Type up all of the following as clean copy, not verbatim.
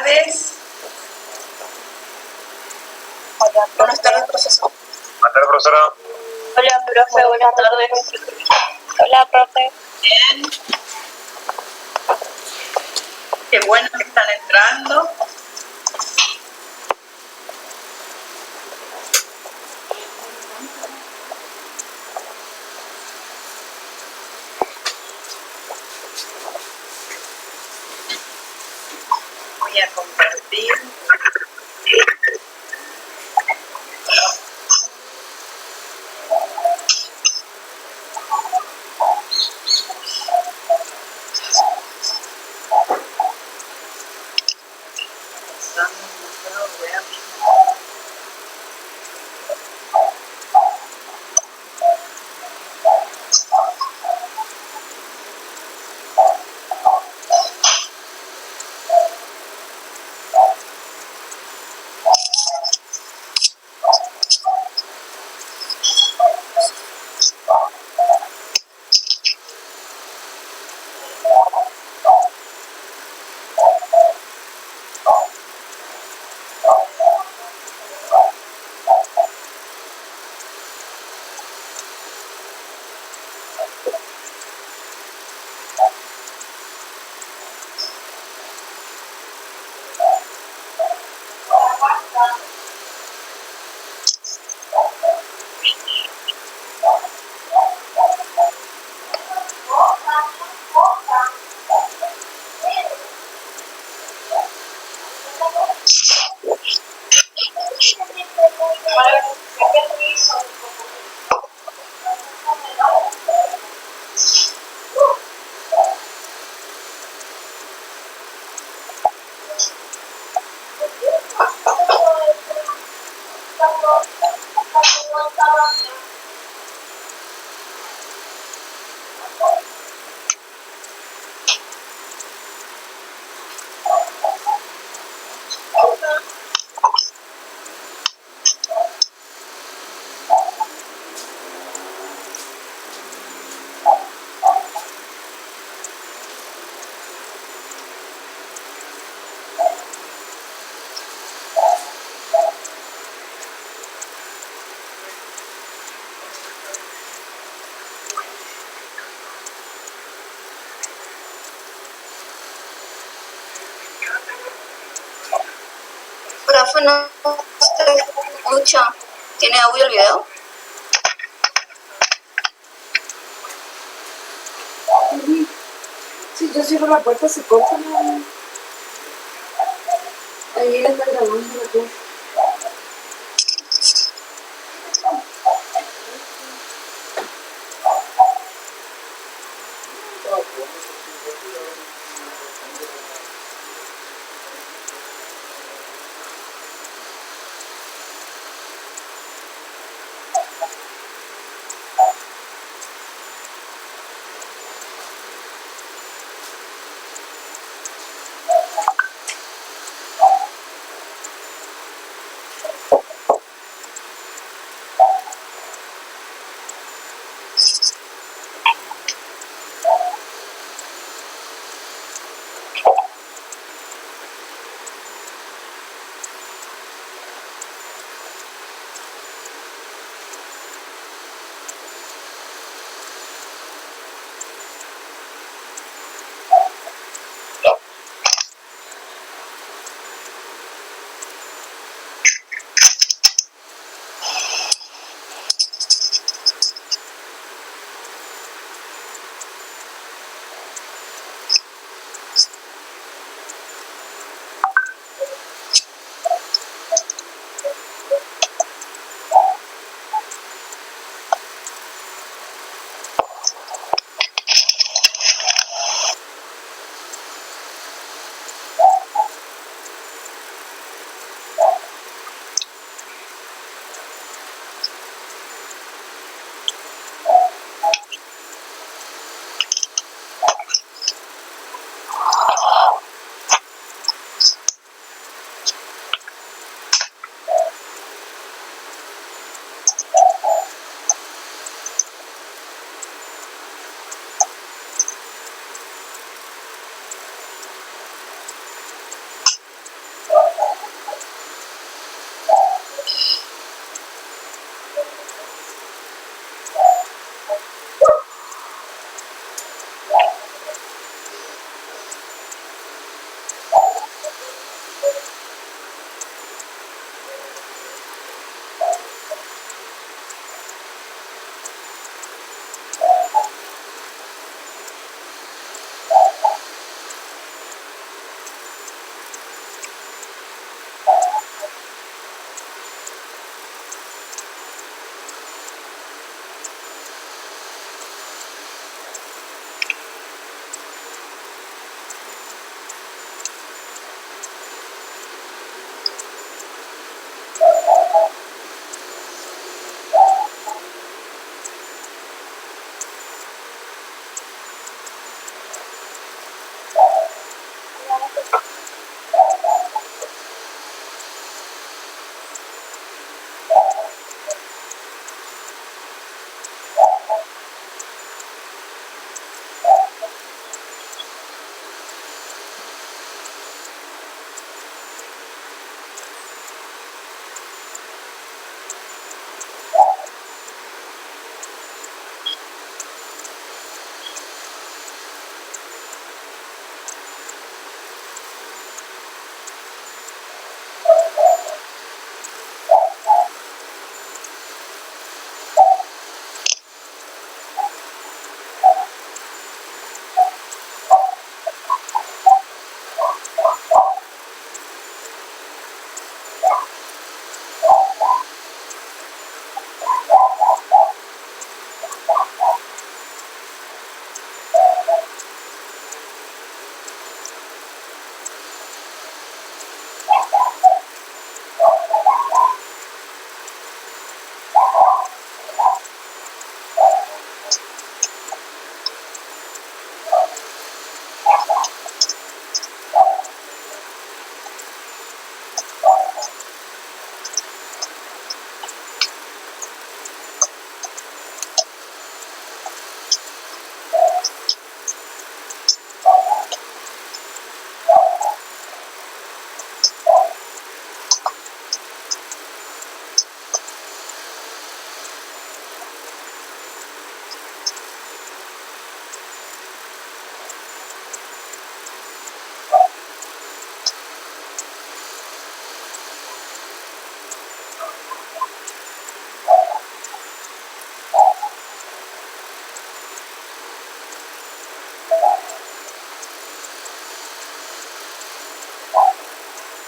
tardes. Hola, Buenas tardes, profesor. Buenas tardes, profesora. hola, profe, buenas tardes. Hola, profe. Bien. Qué bueno que están entrando. Voy a compartir. Profe, no se escucha. ¿Tiene audio el video? Si yo cierro la puerta se corta, ¿no? Ahí él está grabando la clase.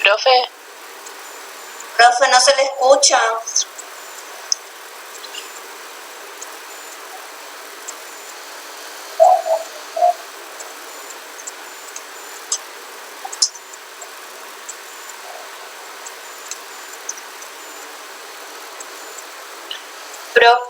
Profe. Profe, no se le escucha. Profe.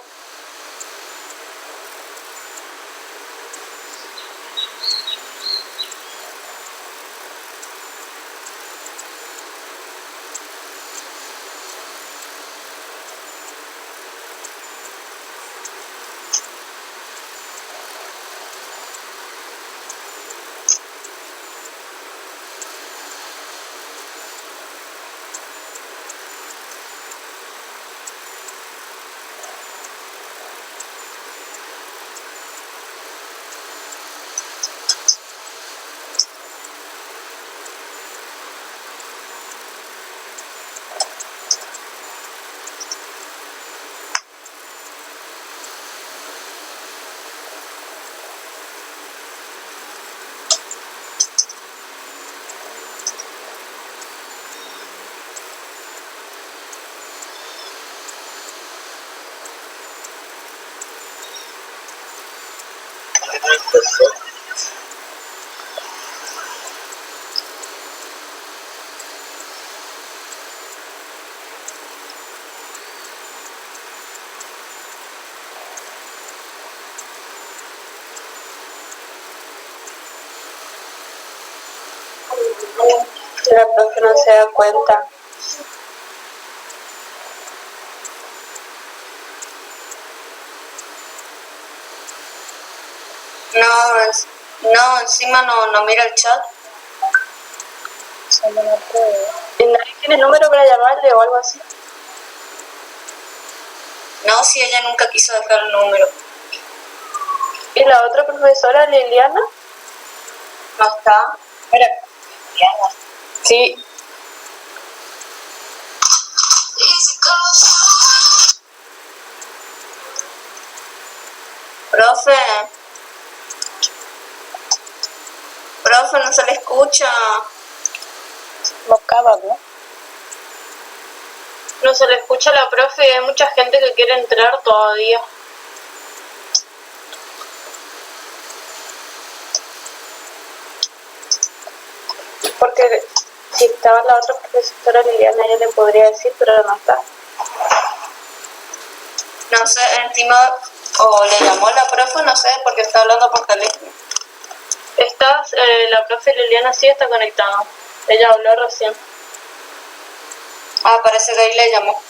La profe no se da cuenta. No, encima no mira el chat. ¿Y nadie tiene número para llamarle o algo así? No, si ella nunca quiso dejar el número. ¿Y la otra profesora, Liliana? No está. Mira, Liliana. Sí. Profe, no se le escucha. Bocaba, ¿no? No se le escucha a la profe y hay mucha gente que quiere entrar todavía. Porque si estaba la otra profesora Liliana, ella le podría decir, pero no está. No sé, encima, o le llamó la profe, no sé, porque está hablando por teléfono. La profe Liliana sí está conectada. Ella habló recién. Ah, parece que ahí le llamó.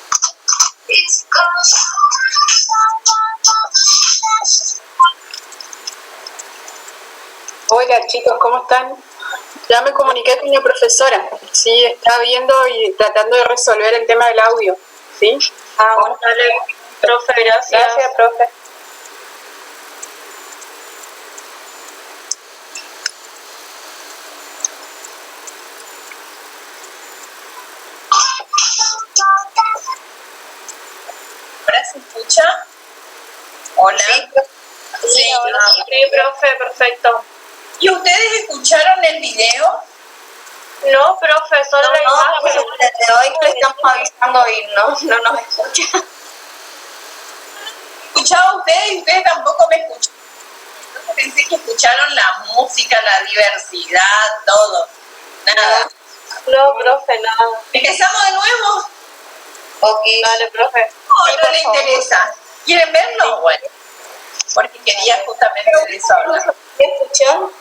Hola chicos, ¿cómo están? Ya me comuniqué con mi profesora. Sí, está viendo y tratando de resolver el tema del audio. ¿Sí? Ah, bueno, dale, profe, gracias. Gracias, profe. ¿Ahora se escucha? Hola. Sí, hola. Sí, profe, perfecto. ¿Y ustedes escucharon el video? No, profe, solo la imagen. Desde hoy le estamos avisando y no nos escucha. ¿Escuchaba ustedes y ustedes tampoco me escuchan? Entonces pensé que escucharon la música, la diversidad, todo. Nada. No, profe, nada. ¿Empezamos de nuevo? Ok. Dale, profe. No le interesa. ¿Quieren verlo? Bueno, porque quería justamente de eso hablar. ¿Escuchan?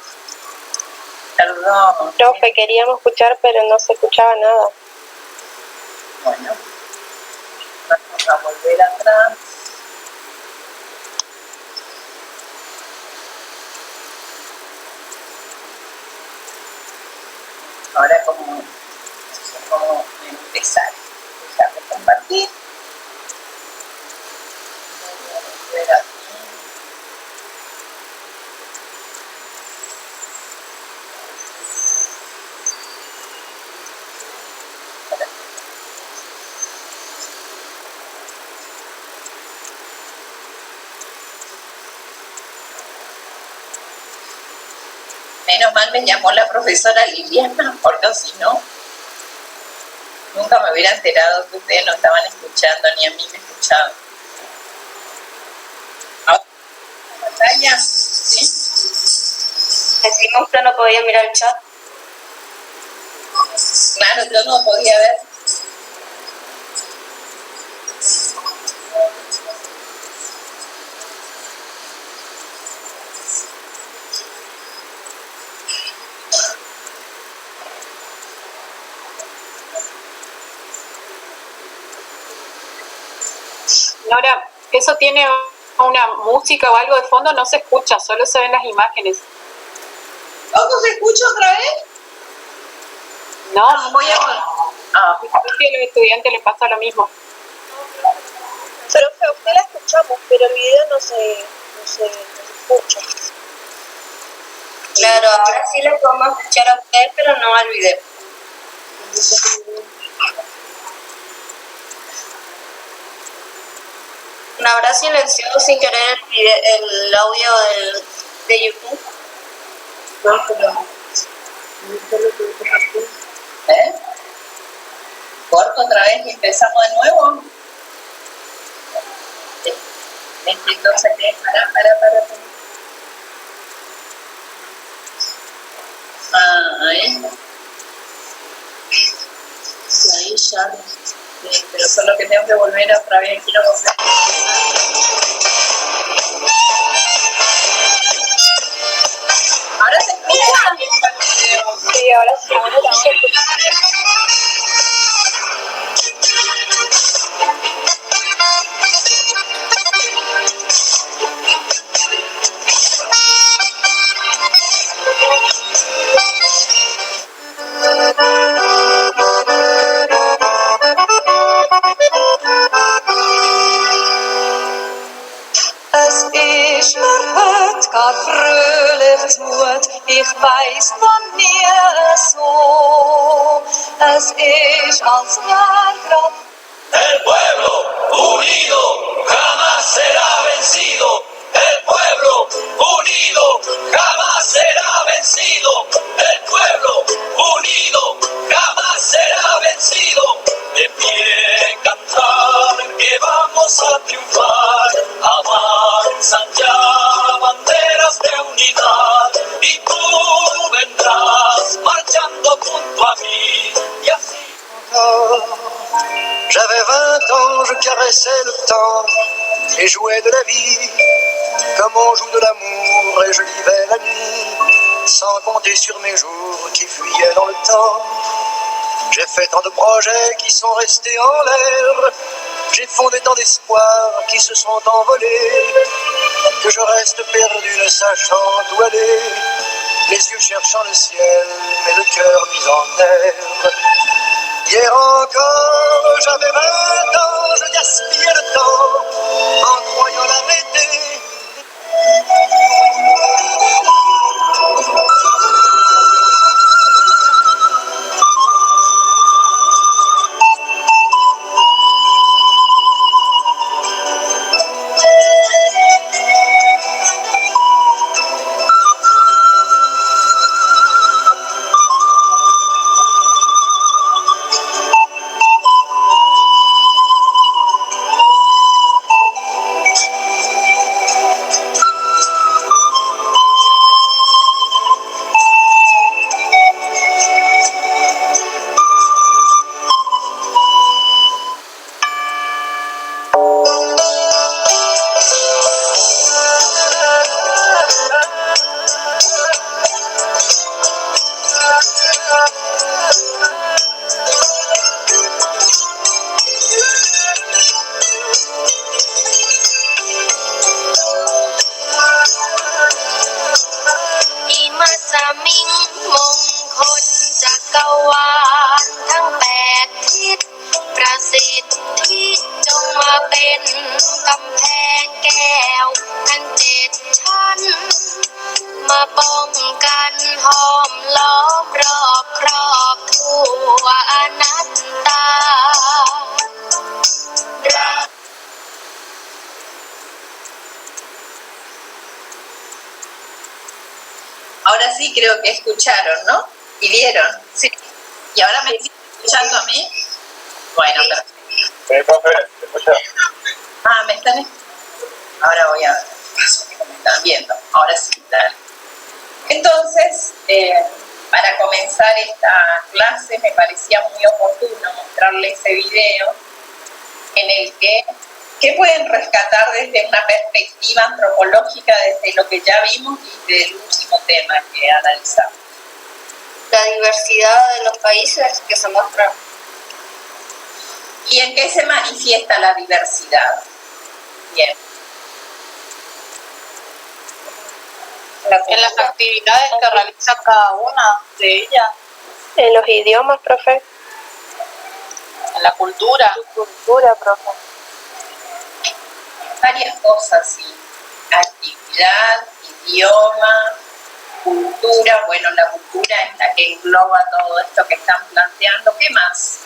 Perdón. Profe, queríamos escuchar, pero no se escuchaba nada. Bueno, vamos a volver atrás. Ahora cómo empezar. Déjame compartir. Voy a volver aquí. Menos mal me llamó la profesora Liliana, porque si no, Nunca me hubiera enterado que ustedes no estaban escuchando, ni a mí me escuchaban. Ahora, la pantalla, ¿sí? Decimos que no podía mirar el chat. Claro, yo no podía ver. Nora, ¿eso tiene una música o algo de fondo? No se escucha, solo se ven las imágenes. ¿Cómo se escucha otra vez? No, Voy a... Ah, creo que a los estudiantes les pasa lo mismo. Pero a usted la escuchamos, pero el video no se escucha. Claro, ahora sí le podemos escuchar a usted, pero no al video. ¿No habrá silenciado sin querer el audio de YouTube? ¿eh? Corto otra vez y empezamos de nuevo. Entonces, para. Ahí. Ahí ya. Sí, pero solo que tengo que volver otra vez. Quiero volver. Ahora se escucha. Sí, ahora sí, se escucha. Es ist mir heut gar fröhlich tut, ich weiß von mir so. Es ist, als wär grad El pueblo unido jamás será vencido. El pueblo unido jamás será vencido. El pueblo unido jamás será vencido. De pie cantar que vamos a triunfar. Avanzan ya banderas de unidad y tú vendrás marchando junto a mí y así. J'avais 20 ans, je caressais le temps et jouais de la vie comme on joue de l'amour et je vivais la nuit sans compter sur mes jours qui fuyaient dans le temps. J'ai fait tant de projets qui sont restés en l'air, j'ai fondé tant d'espoirs qui se sont envolés que je reste perdu ne sachant où aller, les yeux cherchant le ciel mais le cœur mis en terre. Hier encore, j'avais 20 ans, je gaspillais le temps en croyant l'arrêter. Ahora sí creo que escucharon, ¿no? Y vieron. Sí. Y ahora me siguen escuchando a mí. Bueno, Sí. perfecto. Profe, ¿te escucha? Ah, ¿me están? Ahora voy a ver. Me están viendo. Ahora sí, dale. Entonces, para comenzar esta clase me parecía muy oportuno mostrarles ese video en el que pueden rescatar desde una perspectiva antropológica desde lo que ya vimos y del último tema que analizamos. La diversidad de los países que se muestran. ¿Y en qué se manifiesta la diversidad? Bien. En las actividades que realiza cada una de ellas, En los idiomas, profe. en la cultura. Cultura, profe. Varias cosas, sí. Actividad, idioma, cultura. Bueno, la cultura es la que engloba todo esto que están planteando. ¿Qué más?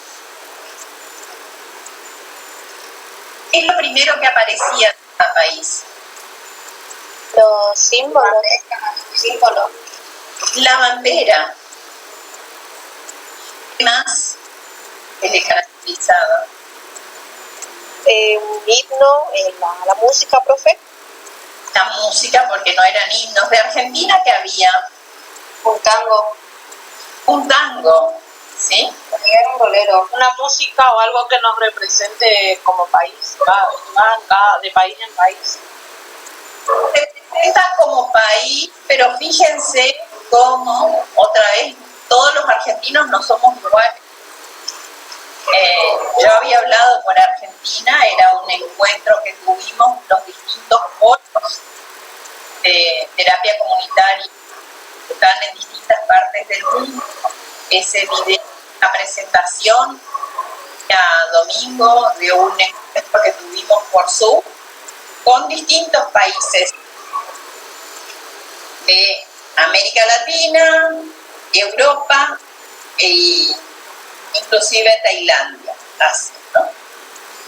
¿Qué es lo primero que aparecía en cada país? Los símbolos. Símbolo. La bandera. ¿Qué más que le caracterizaba? Un himno, la música, profe. La música, porque no eran himnos. De Argentina, que había Un tango. un tango, ¿sí? Era un bolero. Una música o algo que nos represente como país, de país en país. Se presenta como país, pero fíjense cómo, otra vez, todos los argentinos no somos iguales. Yo había hablado por Argentina, era un encuentro que tuvimos los distintos foros de terapia comunitaria que están en distintas partes del mundo. Ese video, la presentación a domingo de un encuentro que tuvimos por Zoom con distintos países de América Latina, Europa e inclusive Tailandia, Asia, ¿no?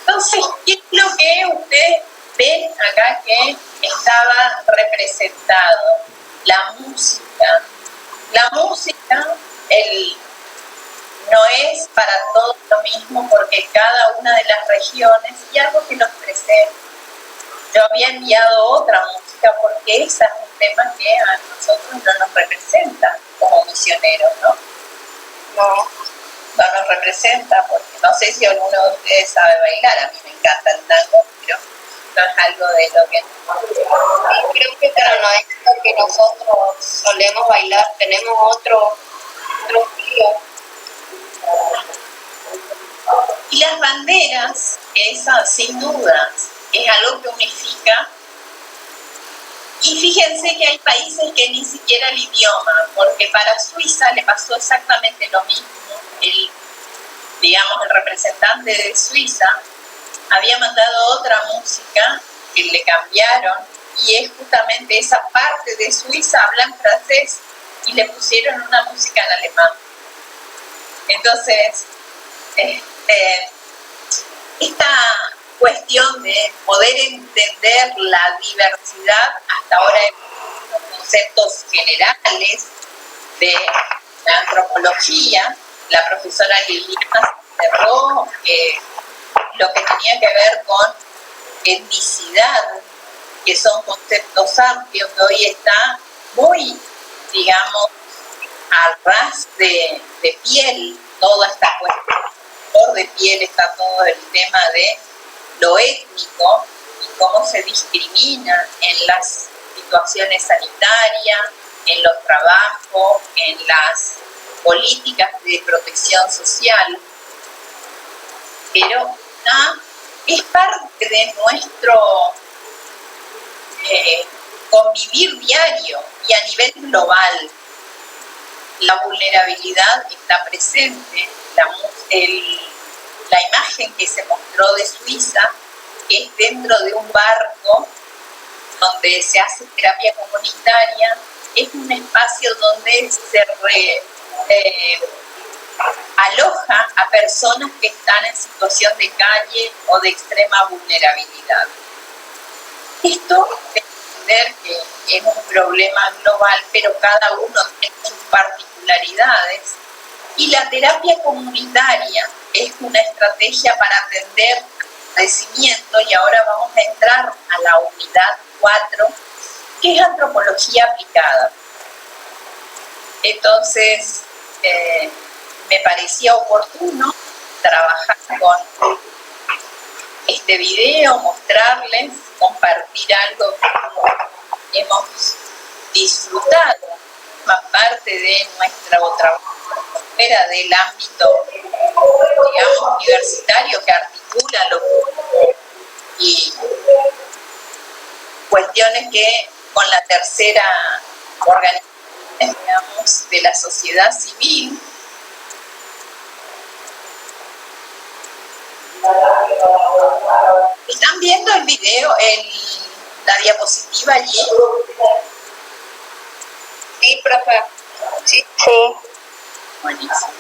Entonces, ¿qué es lo que ustedes ven acá que estaba representado? La música. La música, no es para todos lo mismo porque cada una de las regiones y algo que nos presenta. Yo había enviado otra música porque esa es un tema que a nosotros no nos representa como misioneros, ¿no? No nos representa porque no sé si alguno de ustedes sabe bailar. A mí me encanta el tango, pero no es algo de lo que... Creo que pero no es lo que nosotros solemos bailar. Tenemos otro estilo. Y las banderas, esa sin dudas es algo que unifica. Y fíjense que hay países que ni siquiera el idioma, porque para Suiza le pasó exactamente lo mismo. El representante de Suiza había mandado otra música que le cambiaron y es justamente esa parte de Suiza hablan francés y le pusieron una música en alemán. Entonces, esta cuestión de poder entender la diversidad hasta ahora en conceptos generales de la antropología, la profesora Liliana cerró lo que tenía que ver con etnicidad, que son conceptos amplios que hoy está muy, digamos, al ras de piel, toda esta cuestión de piel, está todo el tema de lo étnico y cómo se discrimina en las situaciones sanitarias, en los trabajos, en las políticas de protección social. Pero es parte de nuestro convivir diario y a nivel global. La vulnerabilidad está presente. La imagen que se mostró de Suiza, que es dentro de un barco donde se hace terapia comunitaria, es un espacio donde se aloja a personas que están en situación de calle o de extrema vulnerabilidad. Esto de entender que es un problema global, pero cada uno tiene sus particularidades Y la terapia comunitaria es una estrategia para atender el padecimiento, y ahora vamos a entrar a la unidad 4, que es antropología aplicada. Entonces, me parecía oportuno trabajar con este video, mostrarles, compartir algo que hemos disfrutado, más parte de nuestro trabajo fuera del ámbito, digamos, universitario, que articula y cuestiones que con la tercera organización, digamos, de la sociedad civil. ¿Están viendo el video, la diapositiva allí? Sí, profe. Sí. Buenísimo.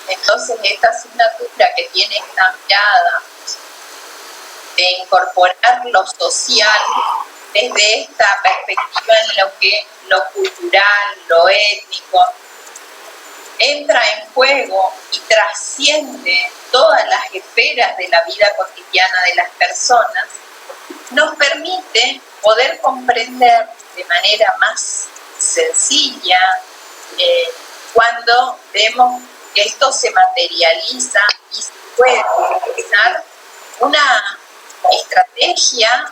Entonces, esta asignatura que tiene esta mirada de incorporar lo social desde esta perspectiva en lo que lo cultural, lo étnico, entra en juego y trasciende todas las esferas de la vida cotidiana de las personas, nos permite poder comprender de manera más sencilla cuando vemos que esto se materializa y se puede utilizar una estrategia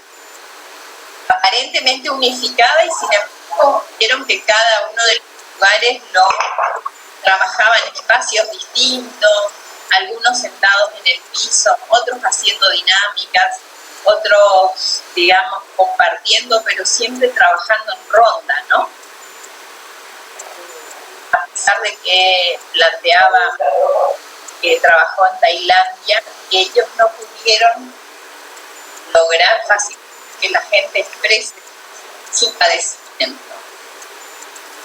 aparentemente unificada, y sin embargo vieron que cada uno de los lugares lo trabajaba en espacios distintos, algunos sentados en el piso, otros haciendo dinámicas, otros, digamos, compartiendo, pero siempre trabajando en ronda, ¿no? A pesar de que planteaba que trabajó en Tailandia, ellos no pudieron lograr fácilmente que la gente exprese su padecimiento.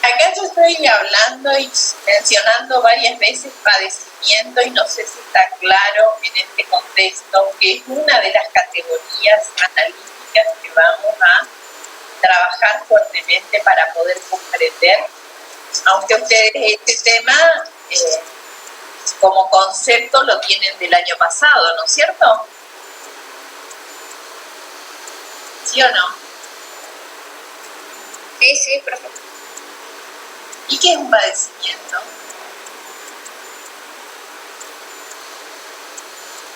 Acá yo estoy hablando y mencionando varias veces padecimiento, y no sé si está claro en este contexto que es una de las categorías analíticas que vamos a trabajar fuertemente para poder comprender, aunque ustedes este tema como concepto lo tienen del año pasado, ¿no es cierto? ¿Sí o no? Sí, profe. ¿Y qué es un padecimiento?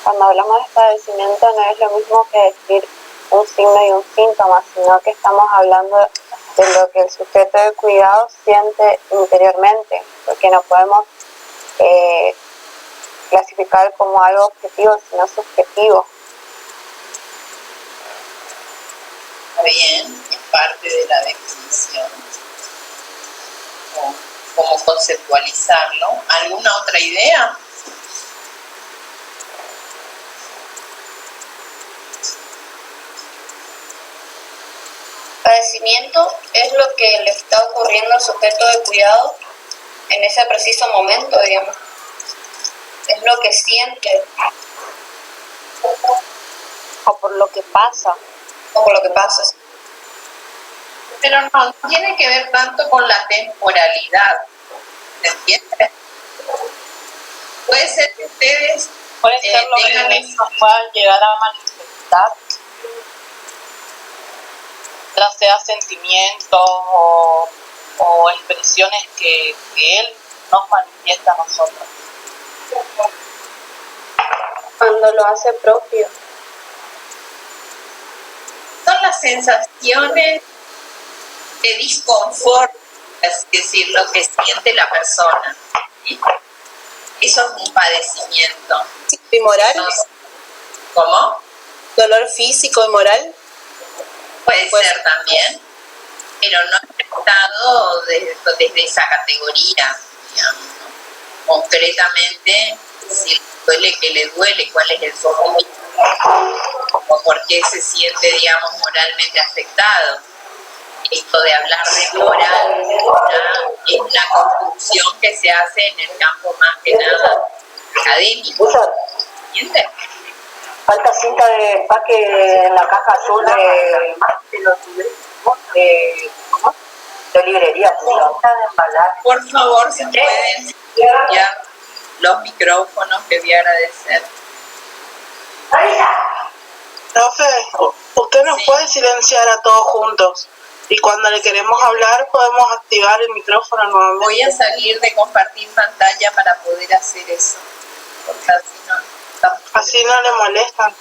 Cuando hablamos de padecimiento no es lo mismo que decir un signo y un síntoma, sino que estamos hablando de lo que el sujeto de cuidado siente interiormente, porque no podemos clasificar como algo objetivo, sino subjetivo. Está bien, es parte de la definición. Cómo conceptualizarlo. ¿Alguna otra idea? Padecimiento es lo que le está ocurriendo al sujeto de cuidado en ese preciso momento, digamos. Es lo que siente. O por lo que pasa. O por lo que pasa. Pero no tiene que ver tanto con la temporalidad, ¿se entiende? Puede ser que ustedes puede ser lo que nos puedan llegar a manifestar, ya sea sentimientos o expresiones que él nos manifiesta a nosotros. Cuando lo hace propio. Son las sensaciones de disconfort, es decir, lo que siente la persona. ¿Sí? Eso es un padecimiento. ¿Y moral? ¿Cómo? ¿Dolor físico y moral? Puede ser también, pero no expresado desde esa categoría, digamos, ¿no? Concretamente, si le duele, que le duele, cuál es el sufrimiento, o por qué se siente, digamos, moralmente afectado. Esto de hablar de moral es una construcción que se hace en el campo más que nada académico. ¿Entiendes? Falta cinta de empaque en la caja azul de librería. Cinta de embalaje. Por favor, si pueden silenciar los micrófonos, que voy a agradecer. Profe, usted nos puede silenciar a todos juntos. Y cuando le queremos hablar, podemos activar el micrófono nuevamente. Voy a salir de compartir pantalla para poder hacer eso. Porque así no le molestan.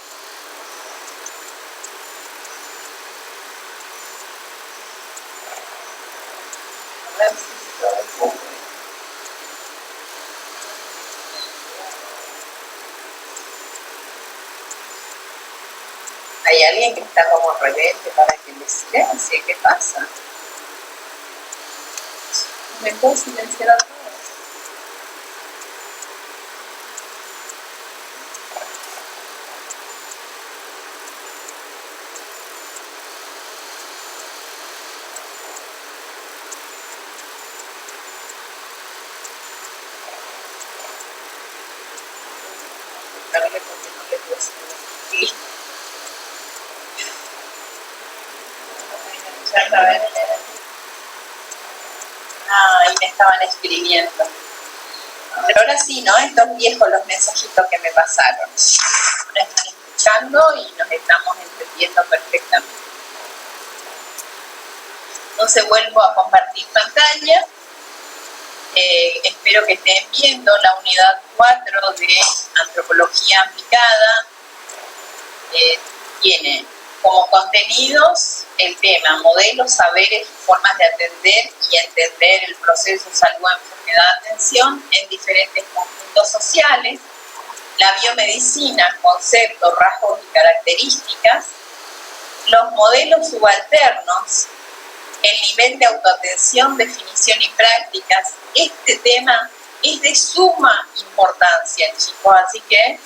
Hay alguien que está como rebelde para que le silencie. ¿Qué pasa? ¿Me puedo silenciar a todos? Listo. Ahí me estaban escribiendo. Pero ahora sí, ¿no? Estos viejos los mensajitos que me pasaron. Ahora están escuchando y nos estamos entendiendo perfectamente. Entonces vuelvo a compartir pantalla. Espero que estén viendo la unidad 4 de Antropología Aplicada. Tiene como contenidos el tema modelos, saberes y formas de atender y entender el proceso salud, enfermedad, atención en diferentes conjuntos sociales, la biomedicina, conceptos, rasgos y características, los modelos subalternos, el nivel de autoatención, definición y prácticas. Este tema es de suma importancia, chicos, así que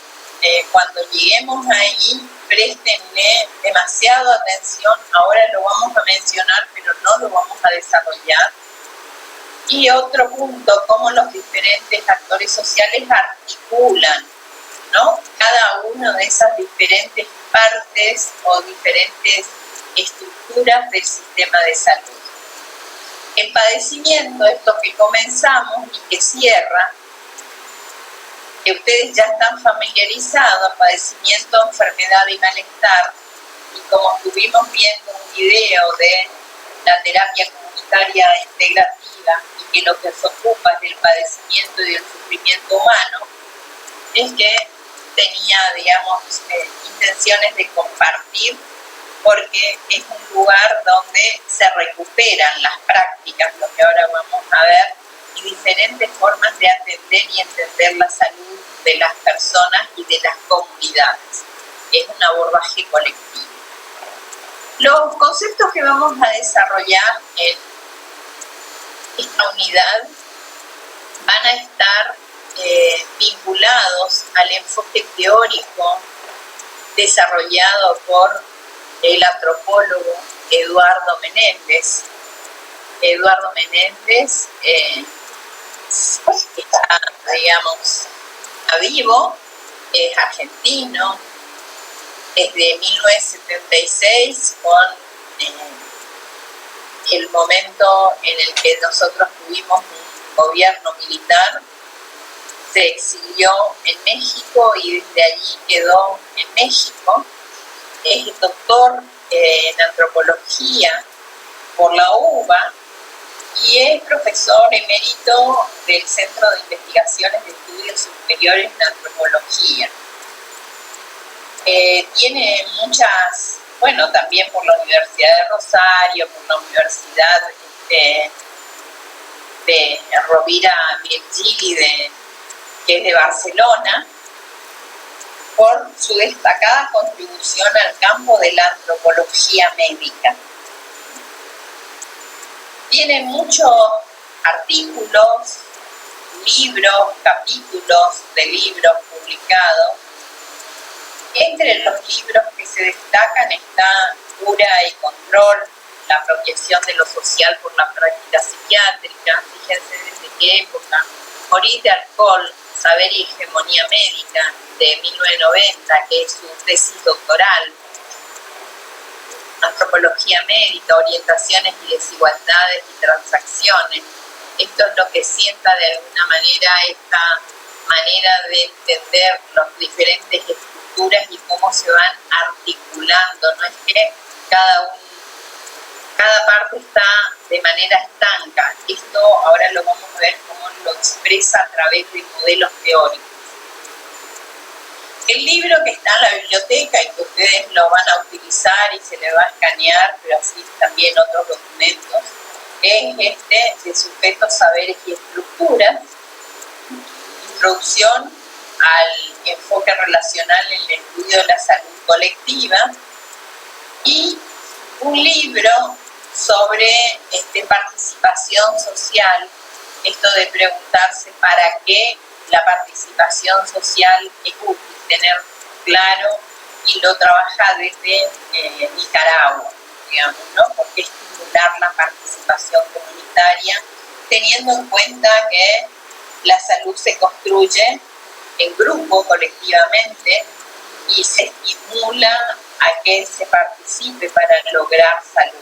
cuando lleguemos ahí, préstenle demasiado atención. Ahora lo vamos a mencionar, pero no lo vamos a desarrollar. Y otro punto, cómo los diferentes actores sociales articulan, ¿no? Cada una de esas diferentes partes o diferentes estructuras del sistema de salud. El padecimiento, esto que comenzamos y que cierra, que ustedes ya están familiarizados, padecimiento, enfermedad y malestar, y como estuvimos viendo un video de la terapia comunitaria integrativa y que lo que se ocupa es del padecimiento y del sufrimiento humano, es que tenía, digamos, intenciones de compartir, porque es un lugar donde se recuperan las prácticas, lo que ahora vamos a ver, y diferentes formas de atender y entender la salud de las personas y de las comunidades. Es un abordaje colectivo. Los conceptos que vamos a desarrollar en esta unidad van a estar vinculados al enfoque teórico desarrollado por el antropólogo Eduardo Menéndez. Eduardo Menéndez está, digamos, a vivo, es argentino, es de 1976, con el momento en el que nosotros tuvimos un gobierno militar. Se exilió en México y desde allí quedó en México. Es doctor en antropología por la UBA y es profesor emérito del Centro de Investigaciones de Estudios Superiores en Antropología. Tiene muchas, bueno, también por la Universidad de Rosario, por la Universidad de Rovira Virgili, que es de Barcelona, por su destacada contribución al campo de la antropología médica. Tiene muchos artículos, libros, capítulos de libros publicados. Entre los libros que se destacan está Cura y Control, la apropiación de lo social por la práctica psiquiátrica, fíjense desde qué época, Morir de alcohol, Saber y hegemonía médica, de 1990, que es su tesis doctoral, Antropología médica, orientaciones y desigualdades y transacciones. Esto es lo que sienta de alguna manera esta manera de entender las diferentes estructuras y cómo se van articulando. No es que cada parte está de manera estanca. Esto ahora lo vamos a ver cómo lo expresa a través de modelos teóricos. El libro que está en la biblioteca y que ustedes lo van a utilizar y se le va a escanear, pero así también otros documentos, es este de Sujetos, Saberes y Estructuras, Introducción al enfoque relacional en el estudio de la salud colectiva, y un libro sobre participación social, esto de preguntarse para qué la participación social es útil, tener claro, y lo trabaja desde Nicaragua, digamos, ¿no? Porque estimular la participación comunitaria, teniendo en cuenta que la salud se construye en grupo, colectivamente, y se estimula a que se participe para lograr salud.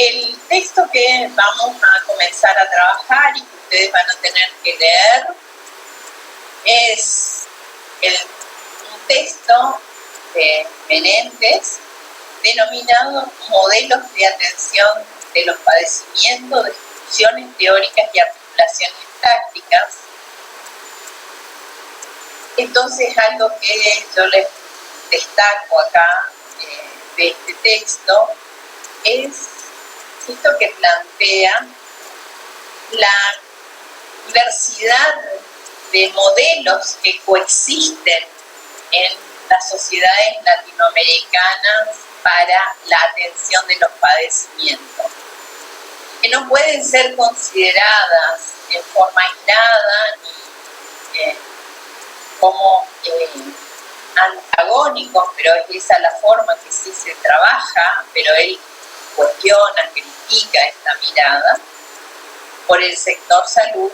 El texto que vamos a comenzar a trabajar y que ustedes van a tener que leer es un texto de Menéndez denominado Modelos de Atención de los Padecimientos, Descripciones Teóricas y Articulaciones Tácticas. Entonces, algo que yo les destaco acá de este texto es esto que plantea la diversidad de modelos que coexisten en las sociedades latinoamericanas para la atención de los padecimientos, que no pueden ser consideradas en forma aislada ni como antagónicos, pero es esa la forma que sí se trabaja, pero él cuestiona, critica esta mirada por el sector salud,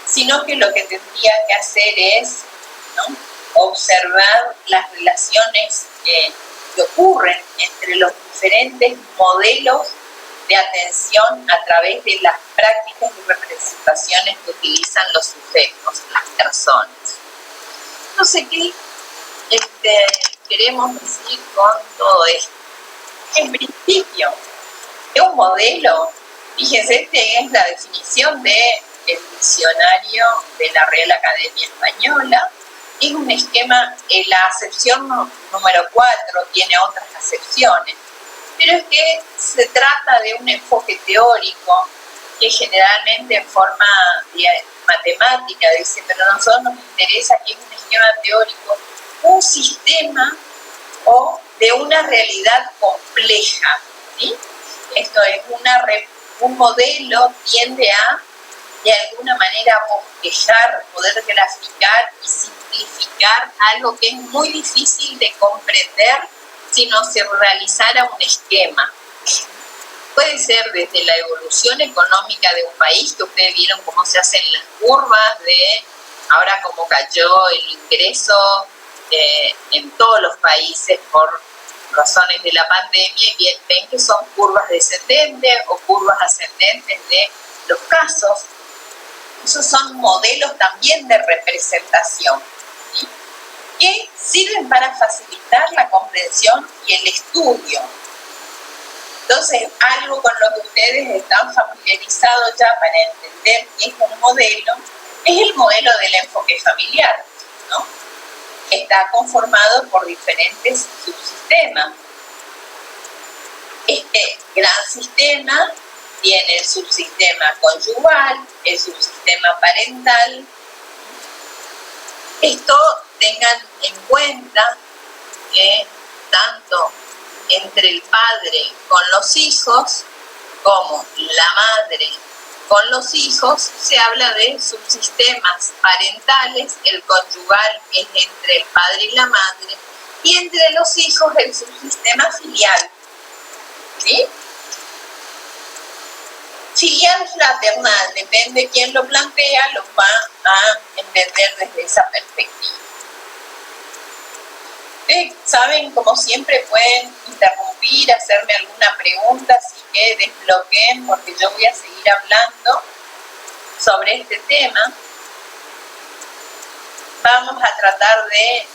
sino que lo que tendría que hacer es, ¿no?, observar las relaciones que ocurren entre los diferentes modelos de atención a través de las prácticas y representaciones que utilizan los sujetos, las personas. No sé qué queremos decir con todo esto. En principio, es un modelo, fíjense, esta es la definición del diccionario de la Real Academia Española. Es un esquema, la acepción número 4 tiene otras acepciones, pero es que se trata de un enfoque teórico que generalmente en forma matemática dice, pero a nosotros nos interesa que es un esquema teórico, un sistema o de una realidad compleja, ¿sí? Esto es un modelo tiende a, de alguna manera, bosquejar, poder graficar y simplificar algo que es muy difícil de comprender si no se realizara un esquema. Puede ser desde la evolución económica de un país, que ustedes vieron cómo se hacen las curvas de ahora cómo cayó el ingreso en todos los países por razones de la pandemia, y ven que son curvas descendentes o curvas ascendentes de los casos. Esos son modelos también de representación, ¿sí?, que sirven para facilitar la comprensión y el estudio. Entonces, algo con lo que ustedes están familiarizados ya para entender qué es un modelo, es el modelo del enfoque familiar, ¿no? Está conformado por diferentes subsistemas. Este gran sistema tiene el subsistema conyugal, el subsistema parental. Esto tengan en cuenta que tanto entre el padre con los hijos como la madre con los hijos se habla de subsistemas parentales, el conyugal es entre el padre y la madre, y entre los hijos el subsistema filial, ¿sí? Filial fraternal, depende de quién lo plantea, lo va a entender desde esa perspectiva. Ustedes saben, como siempre, pueden interrumpir, hacerme alguna pregunta, así que desbloqueen, porque yo voy a seguir hablando sobre este tema. Vamos a tratar de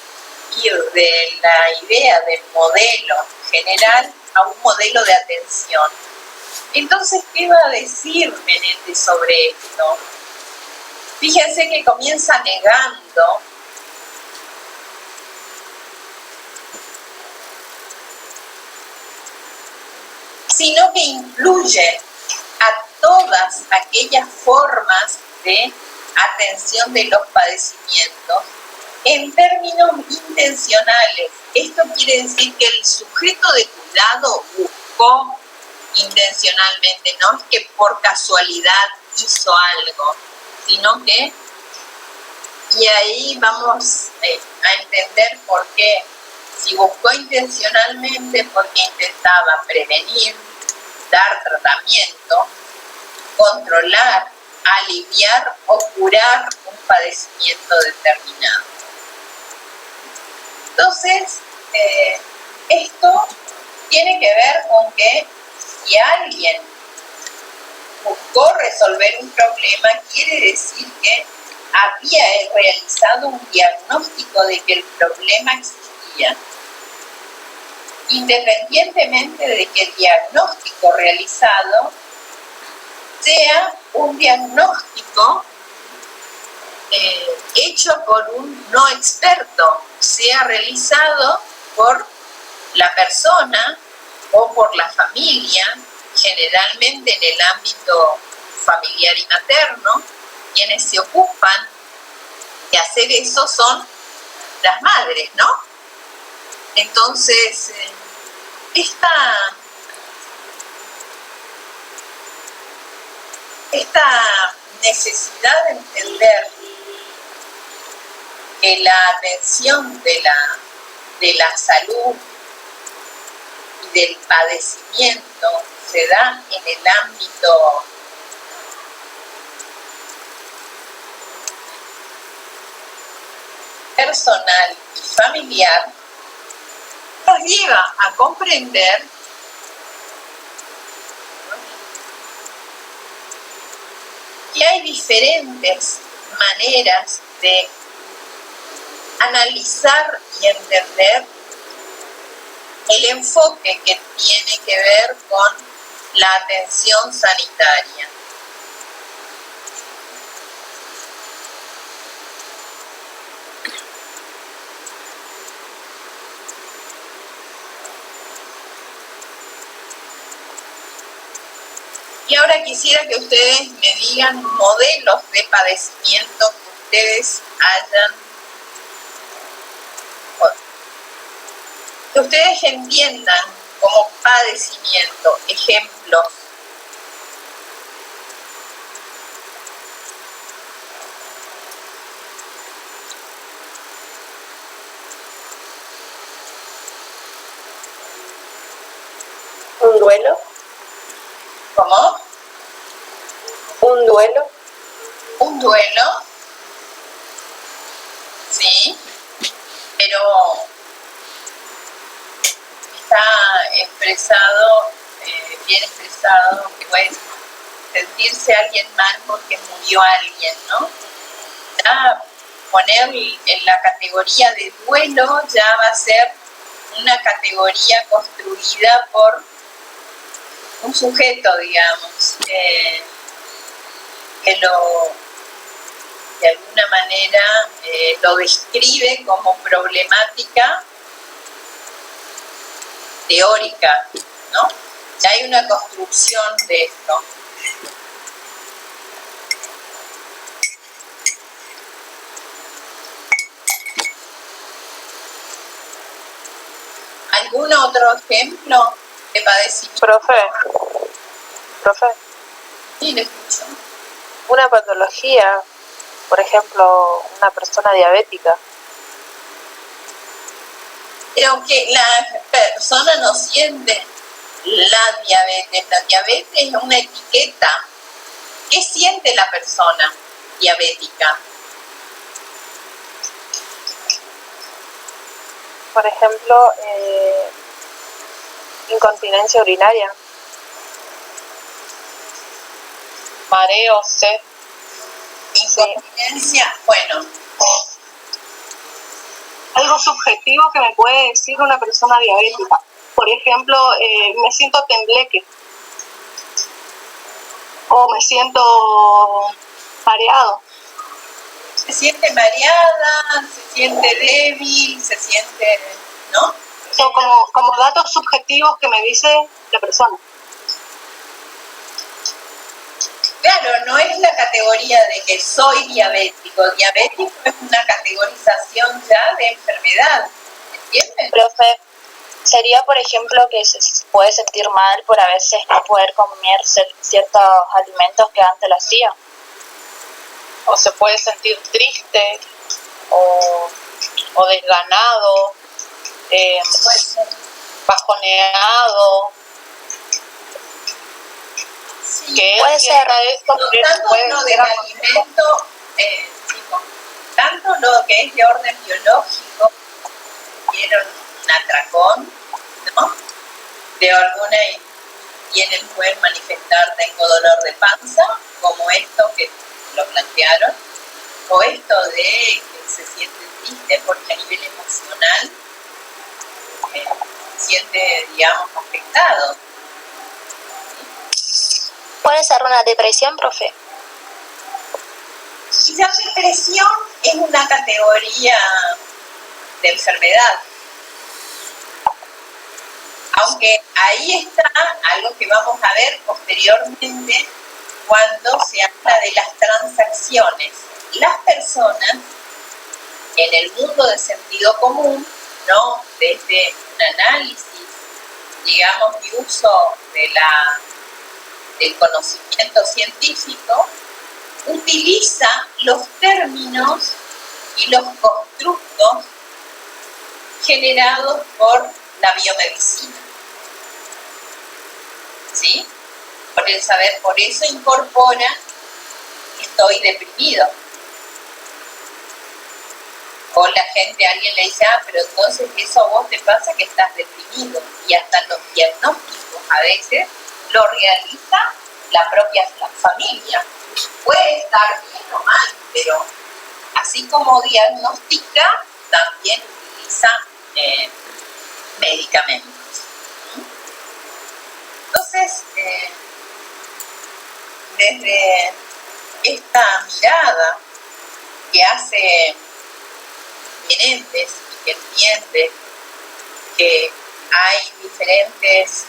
ir de la idea del modelo general a un modelo de atención. Entonces, ¿qué va a decir Menéndez sobre esto? Fíjense que comienza negando sino que incluye a todas aquellas formas de atención de los padecimientos en términos intencionales. Esto quiere decir que el sujeto de cuidado buscó intencionalmente, no es que por casualidad hizo algo, sino que, y ahí vamos a entender por qué, si buscó intencionalmente, porque intentaba prevenir, dar tratamiento, controlar, aliviar o curar un padecimiento determinado. Entonces, esto tiene que ver con que si alguien buscó resolver un problema, quiere decir que había realizado un diagnóstico de que el problema existía. Independientemente de que el diagnóstico realizado sea un diagnóstico hecho por un no experto, sea realizado por la persona o por la familia, generalmente en el ámbito familiar y materno. Quienes se ocupan de hacer eso son las madres, ¿no? Entonces, esta necesidad de entender que la atención de la salud y del padecimiento se da en el ámbito personal y familiar, nos lleva a comprender que hay diferentes maneras de analizar y entender el enfoque que tiene que ver con la atención sanitaria. Y ahora quisiera que ustedes me digan modelos de padecimiento que ustedes que ustedes entiendan como padecimiento, ejemplos. ¿Un duelo? ¿Cómo? ¿Un duelo? Un duelo, sí, pero está expresado, bien expresado, que puede sentirse alguien mal porque murió alguien, ¿no? Ya poner en la categoría de duelo ya va a ser una categoría construida por un sujeto, digamos, que de alguna manera lo describe como problemática teórica, ¿no? Ya hay una construcción de esto. ¿Algún otro ejemplo de padecimiento? Profe, Sí, le escucho. una patología, por ejemplo, una persona diabética. Pero que la persona no siente la diabetes. La diabetes es una etiqueta ¿Qué siente la persona diabética? Por ejemplo, incontinencia urinaria. Mareo, sed. Incontinencia, bueno. Algo subjetivo que me puede decir una persona diabética. Por ejemplo, me siento tembleque. O me siento mareado. Se siente mareada, se siente débil, se siente, ¿no? Son como datos subjetivos que me dice la persona. Claro, no es la categoría de que soy diabético. Diabético es una categorización ya de enfermedad, ¿entienden? Profe, sería, por ejemplo, que se puede sentir mal por a veces no poder comer ciertos alimentos que antes lo hacía. O se puede sentir triste o desganado, bajoneado. Sí, Que puede ser. tanto lo del alimento, tanto lo que es de orden biológico, vieron un atracón, ¿no? De alguna pueden manifestar tengo dolor de panza, como esto que lo plantearon, o esto de que se siente triste porque a nivel emocional se siente, digamos, afectado. ¿Puede ser una depresión, profe? Y la depresión es una categoría de enfermedad. Aunque ahí está algo que vamos a ver posteriormente cuando se habla de las transacciones. Las personas en el mundo de sentido común, ¿no? Desde un análisis, digamos, y uso del conocimiento científico, utiliza los términos y los constructos generados por la biomedicina. ¿Sí? Por el saber, por eso incorpora estoy deprimido. O la gente, alguien le dice, pero entonces eso a vos te pasa que estás deprimido. Y hasta los diagnósticos a veces lo realiza la propia familia. Puede estar bien o mal, pero así como diagnostica, también utiliza medicamentos. Entonces, desde esta mirada que hace Menéndez y que entiende que hay diferentes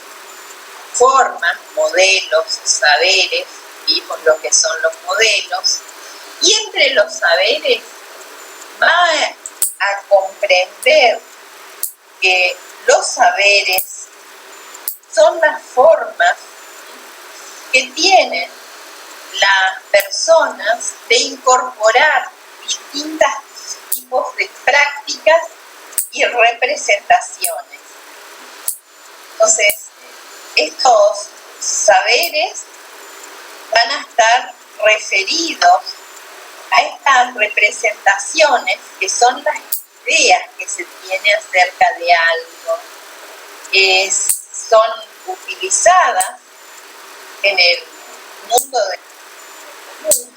formas, modelos, saberes, vimos lo que son los modelos, y entre los saberes va a comprender que los saberes son las formas que tienen las personas de incorporar distintos tipos de prácticas y representaciones. Entonces, estos saberes van a estar referidos a estas representaciones que son las ideas que se tiene acerca de algo. Son utilizadas en el mundo del común.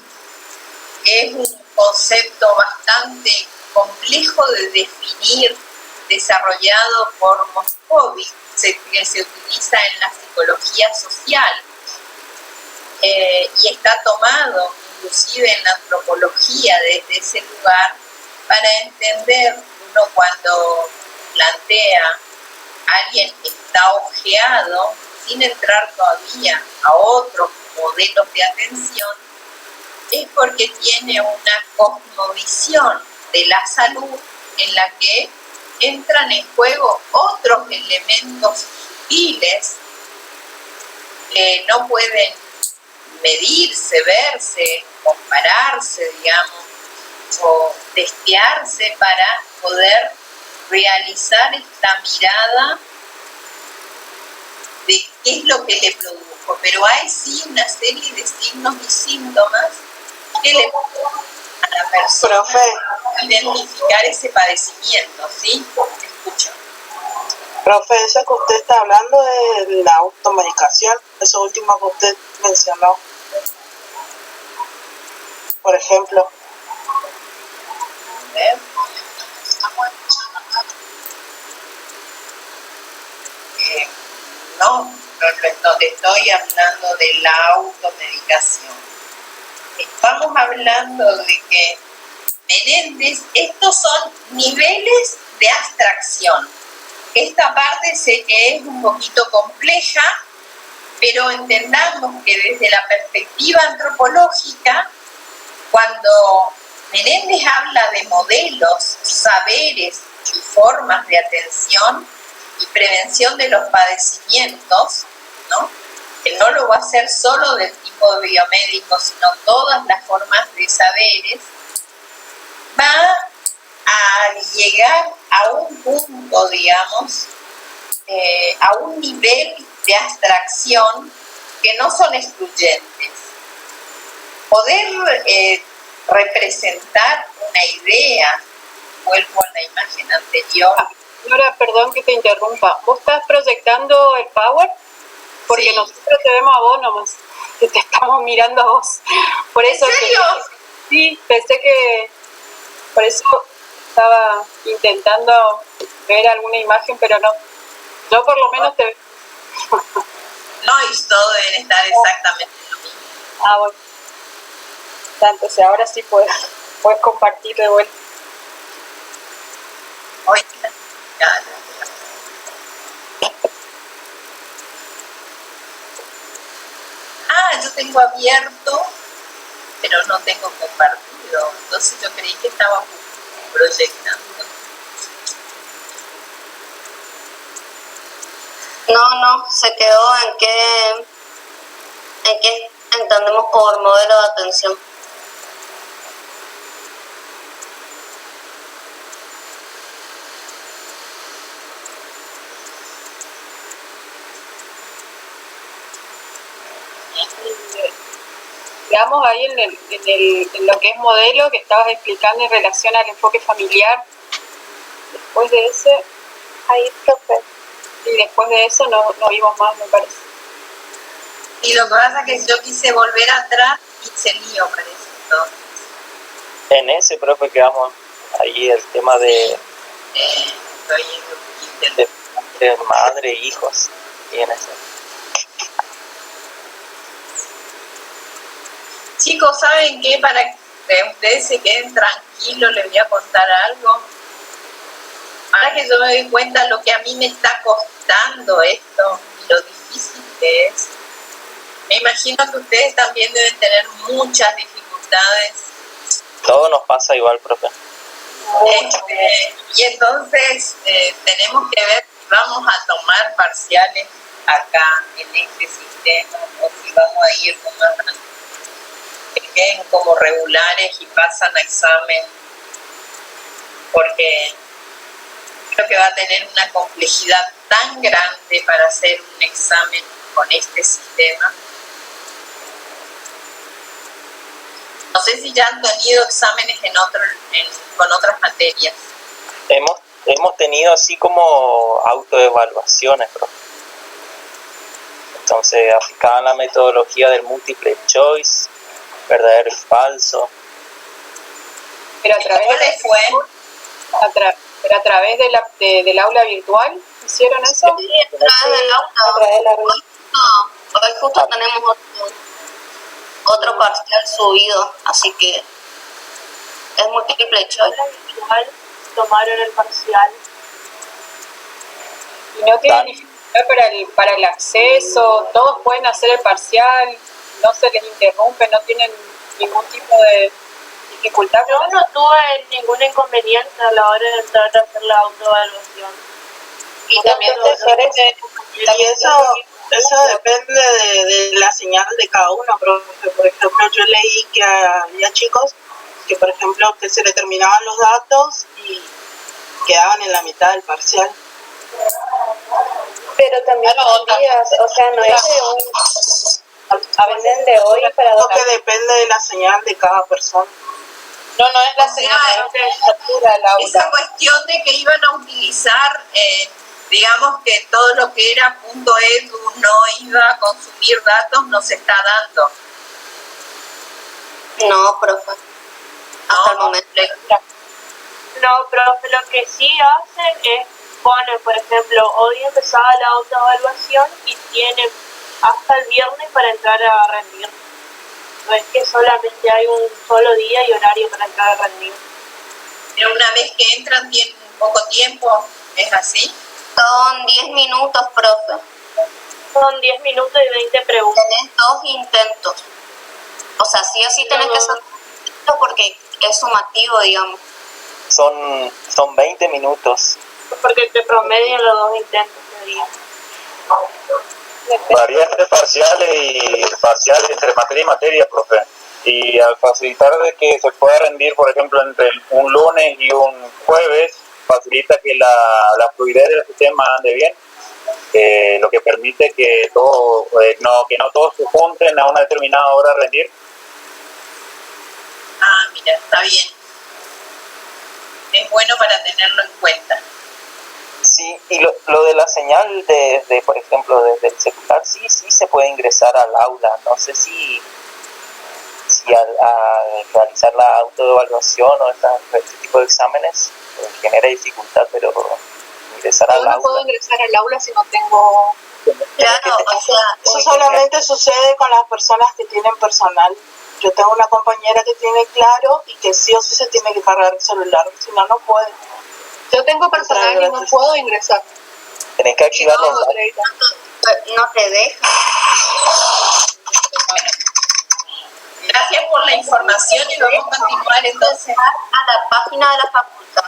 Es un concepto bastante complejo de definir, desarrollado por Moscovitz, que se utiliza en la psicología social y está tomado inclusive en la antropología desde ese lugar para entender uno cuando plantea alguien está ojeado sin entrar todavía a otros modelos de atención, es porque tiene una cosmovisión de la salud en la que entran en juego otros elementos sutiles que no pueden medirse, verse, compararse, digamos, o testearse para poder realizar esta mirada de qué es lo que le produjo patológico, pero hay sí una serie de signos y síntomas que le a la persona Profe, identificar ese padecimiento, ¿sí? Escucho. profe, eso que usted está hablando de la automedicación, eso último que usted mencionó, por ejemplo. A ver. No te estoy hablando de la automedicación. Estamos hablando de que Menéndez, estos son niveles de abstracción. Esta parte sé que es un poquito compleja, pero entendamos que desde la perspectiva antropológica, cuando Menéndez habla de modelos, saberes y formas de atención y prevención de los padecimientos, ¿no? Que no lo va a hacer solo del tipo biomédico, sino todas las formas de saberes, va a llegar a un punto, digamos, a un nivel de abstracción que no son excluyentes. Poder representar una idea, vuelvo a la imagen anterior. Nora, perdón que te interrumpa. ¿Vos estás proyectando el Power? Porque Sí. nosotros te vemos a vos nomás, que te estamos mirando a vos. Por eso ¿En serio? Sí, pensé que... Por eso estaba intentando ver alguna imagen, pero no. Yo por lo menos te veo. No, y todos deben estar exactamente lo mismo. Ah, bueno. Entonces ahora sí puedes compartir de vuelta. Oye, ya. Yo tengo abierto, pero no tengo compartido. Entonces yo creí que estaba proyectando. No, se quedó en qué entendemos por modelo de atención. Quedamos ahí en lo que es modelo, que estabas explicando en relación al enfoque familiar. Después de ese, Ahí, profe. y después de eso no vimos más, me parece. Y lo que pasa es que yo quise volver atrás y se lío, parece. Entonces, En ese, profe, quedamos ahí el tema de estoy de madre e hijos. Y en ese. Chicos, ¿saben qué? Para que ustedes se queden tranquilos, les voy a contar algo. Ahora que yo me doy cuenta lo que a mí me está costando esto y lo difícil que es, me imagino que ustedes también deben tener muchas dificultades. Todo nos pasa igual, profe. Y entonces tenemos que ver si vamos a tomar parciales acá en este sistema o si vamos a ir tomando que queden como regulares y pasan a examen, porque creo que va a tener una complejidad tan grande para hacer un examen con este sistema. No sé si ya han tenido exámenes con otras materias. Hemos tenido así como autoevaluaciones, profe. Entonces aplicaban la metodología del multiple choice, verdadero y falso. Pero a través ¿Cómo les fue? pero a través del aula virtual hicieron eso. Sí, a través del aula. Hoy justo tenemos otro parcial subido, así que es múltiple choice. Tomaron el parcial. Y no tienen dificultad para el acceso, todos pueden hacer el parcial, no se les interrumpe, no tienen ningún tipo de dificultad. Yo no tuve ningún inconveniente a la hora de entrar a hacer la autoevaluación. Y también Y eso depende de la señal de cada uno. Por ejemplo, yo leí que había chicos que, por ejemplo, que se le terminaban los datos y quedaban en la mitad del parcial. Pero también son días, o sea, no es de un... Aprenden de hoy para Creo que depende de la señal de cada persona. No es la señal, sea, que satura el aula. esa cuestión de que iban a utilizar, digamos que todo lo que era .edu no iba a consumir datos, no se está dando. No, profe. Hasta el momento. No, profe, lo que sí hacen es poner, por ejemplo, hoy empezaba la autoevaluación y tienen hasta el viernes para entrar a rendir. No es que solamente hay un solo día y horario para entrar a rendir. Pero una vez que entran tienen poco tiempo, ¿es así? Son 10 minutos, profe. Son 10 minutos y 20 preguntas. Tenés 2 intentos. O sea, sí o sí tenés que hacer esto porque es sumativo, digamos. Son 20 minutos. Porque te promedian los 2 intentos de día. Varía entre parciales entre materia y materia, profe. Y al facilitar de que se pueda rendir, por ejemplo, entre un lunes y un jueves, facilita que la fluidez del sistema ande bien, lo que permite que no todos se junten a una determinada hora a rendir. Ah, mira, está bien. Es bueno para tenerlo en cuenta. Sí, y lo de la señal de por ejemplo, desde el celular, sí se puede ingresar al aula. No sé si al realizar la autoevaluación o este tipo de exámenes genera dificultad, pero ingresar al aula. Yo no puedo ingresar al aula si no tengo... Claro, o sea... Eso solamente sucede con las personas que tienen personal. Yo tengo una compañera que tiene Claro y que sí o sí se tiene que cargar el celular, si no, no puede. Yo tengo personal y no puedo ingresar. Tenés que activar los datos. No te deja. Gracias por la información y vamos a continuar entonces. A la página de la facultad.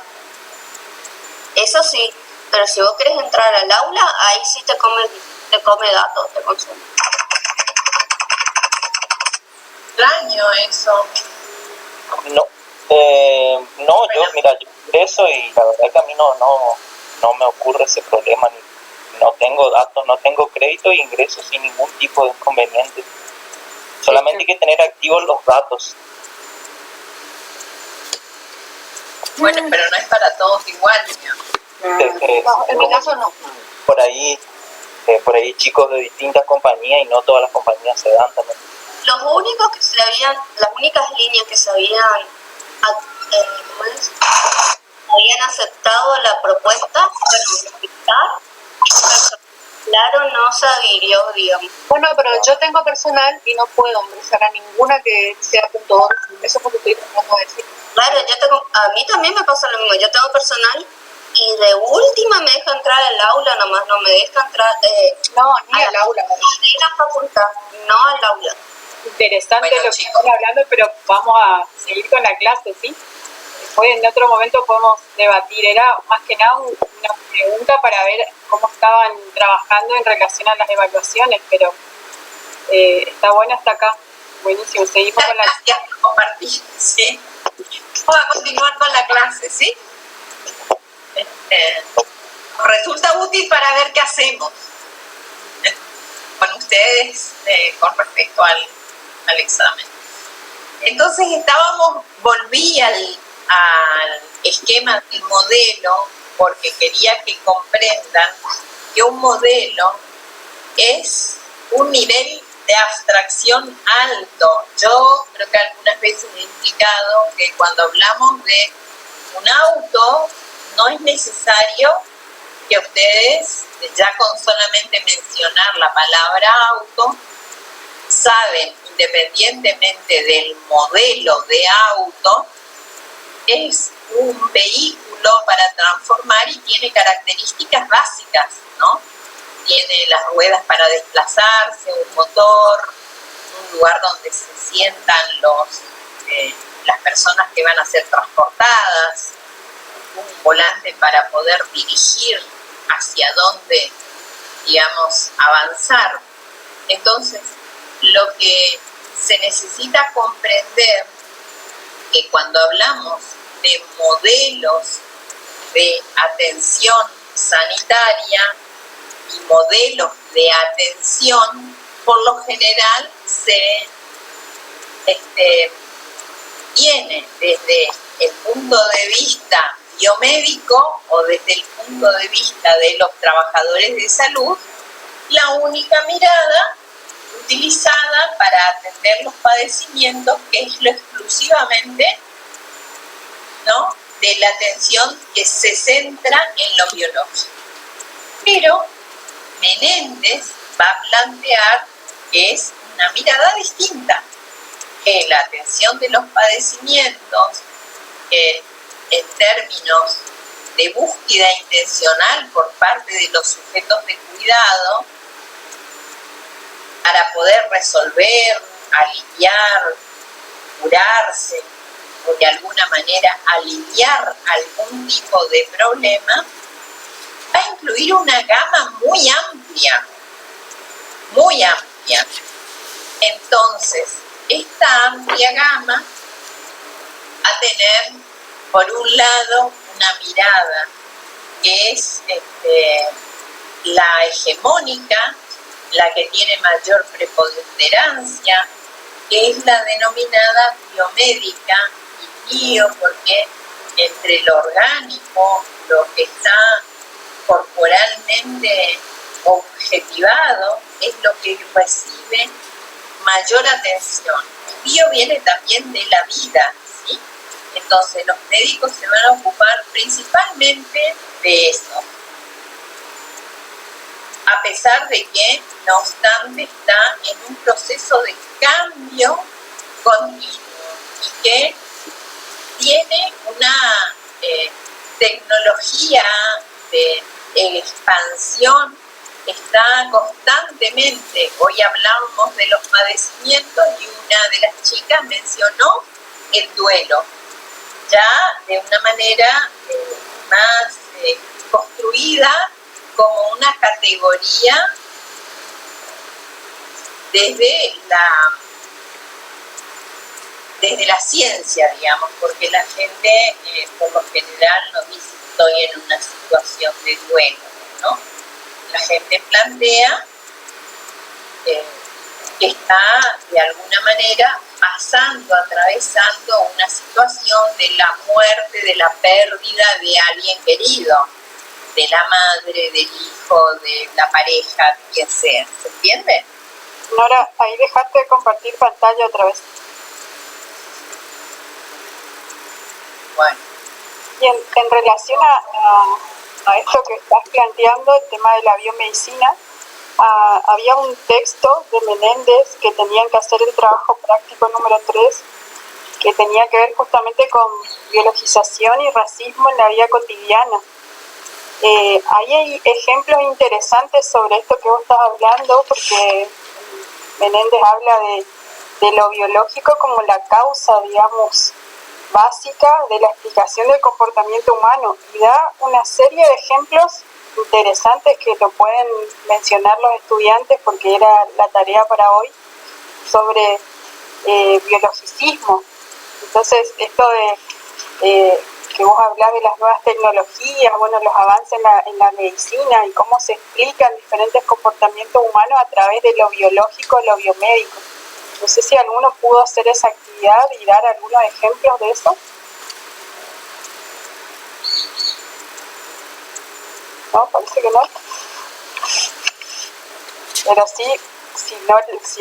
Eso sí, pero si vos querés entrar al aula, ahí sí te come datos, te consume. Extraño eso. No, yo ingreso y la verdad que a mí no me ocurre ese problema, no tengo datos, no tengo crédito y ingreso sin ningún tipo de inconveniente. Solamente hay que tener activos los datos. Bueno, pero no es para todos igual, No, en mi caso no. Por ahí chicos de distintas compañías y no todas las compañías se dan también. Las únicas líneas que se habían aceptado la propuesta, Claro, no se adhirió, digamos. Bueno, pero yo tengo personal y no puedo ingresar a ninguna que sea .org. Eso es lo que estoy tratando de decir. Claro, a mí también me pasa lo mismo. Yo tengo personal y de última me deja entrar al aula, nomás no me deja entrar... no, ni al aula. Ni a la facultad, no al aula. Interesante lo que están hablando, pero vamos a seguir con la clase, ¿sí? Después en otro momento podemos debatir. Era más que nada una pregunta para ver cómo estaban trabajando en relación a las evaluaciones, pero está bueno hasta acá. Buenísimo, seguimos con la... Gracias por compartir, sí. Vamos a continuar con la clase, ¿sí? Resulta útil para ver qué hacemos con ustedes con respecto al examen. Entonces volví al esquema del modelo porque quería que comprendan que un modelo es un nivel de abstracción alto. Yo creo que algunas veces he explicado que cuando hablamos de un auto no es necesario que ustedes ya con solamente mencionar la palabra auto saben, independientemente del modelo de auto, es un vehículo para transformar y tiene características básicas, ¿no? Tiene las ruedas para desplazarse, un motor, un lugar donde se sientan las personas que van a ser transportadas, un volante para poder dirigir hacia dónde, digamos, avanzar. Entonces, lo que se necesita comprender que cuando hablamos de modelos de atención sanitaria, y modelos de atención, por lo general se tiene desde el punto de vista biomédico o desde el punto de vista de los trabajadores de salud, la única mirada utilizada para atender los padecimientos, que es lo exclusivamente, ¿no?, de la atención que se centra en lo biológico. Pero Menéndez va a plantear que es una mirada distinta, que la atención de los padecimientos, en términos de búsqueda intencional por parte de los sujetos de cuidado, para poder resolver, aliviar, curarse o de alguna manera aliviar algún tipo de problema, va a incluir una gama muy amplia, muy amplia. Entonces, esta amplia gama va a tener, por un lado, una mirada que es la hegemónica, la que tiene mayor preponderancia, que es la denominada biomédica, y bio porque entre lo orgánico, lo que está corporalmente objetivado, es lo que recibe mayor atención. Y bio viene también de la vida, ¿sí? Entonces los médicos se van a ocupar principalmente de eso. A pesar de que, no obstante, está en un proceso de cambio continuo y que tiene una tecnología de expansión, está constantemente. Hoy hablamos de los padecimientos y una de las chicas mencionó el duelo, ya de una manera más construida como una categoría desde la ciencia, digamos, porque la gente por lo general no dice estoy en una situación de duelo, ¿no? La gente plantea que está de alguna manera atravesando una situación de la muerte, de la pérdida de alguien querido, de la madre, del hijo, de la pareja, de quien sea. ¿Se entiende? Nora, ahí dejaste de compartir pantalla otra vez. Bueno. Y en relación a esto que estás planteando, el tema de la biomedicina, había un texto de Menéndez que tenían que hacer el trabajo práctico número 3, que tenía que ver justamente con biologización y racismo en la vida cotidiana. Ahí hay ejemplos interesantes sobre esto que vos estás hablando, porque Menéndez habla de lo biológico como la causa, digamos, básica de la explicación del comportamiento humano, y da una serie de ejemplos interesantes que lo pueden mencionar los estudiantes, porque era la tarea para hoy, sobre biologicismo. Entonces, esto de que vos hablás de las nuevas tecnologías, bueno, los avances en la medicina y cómo se explican diferentes comportamientos humanos a través de lo biológico, lo biomédico. No sé si alguno pudo hacer esa actividad y dar algunos ejemplos de eso. No, parece que no. Pero sí, si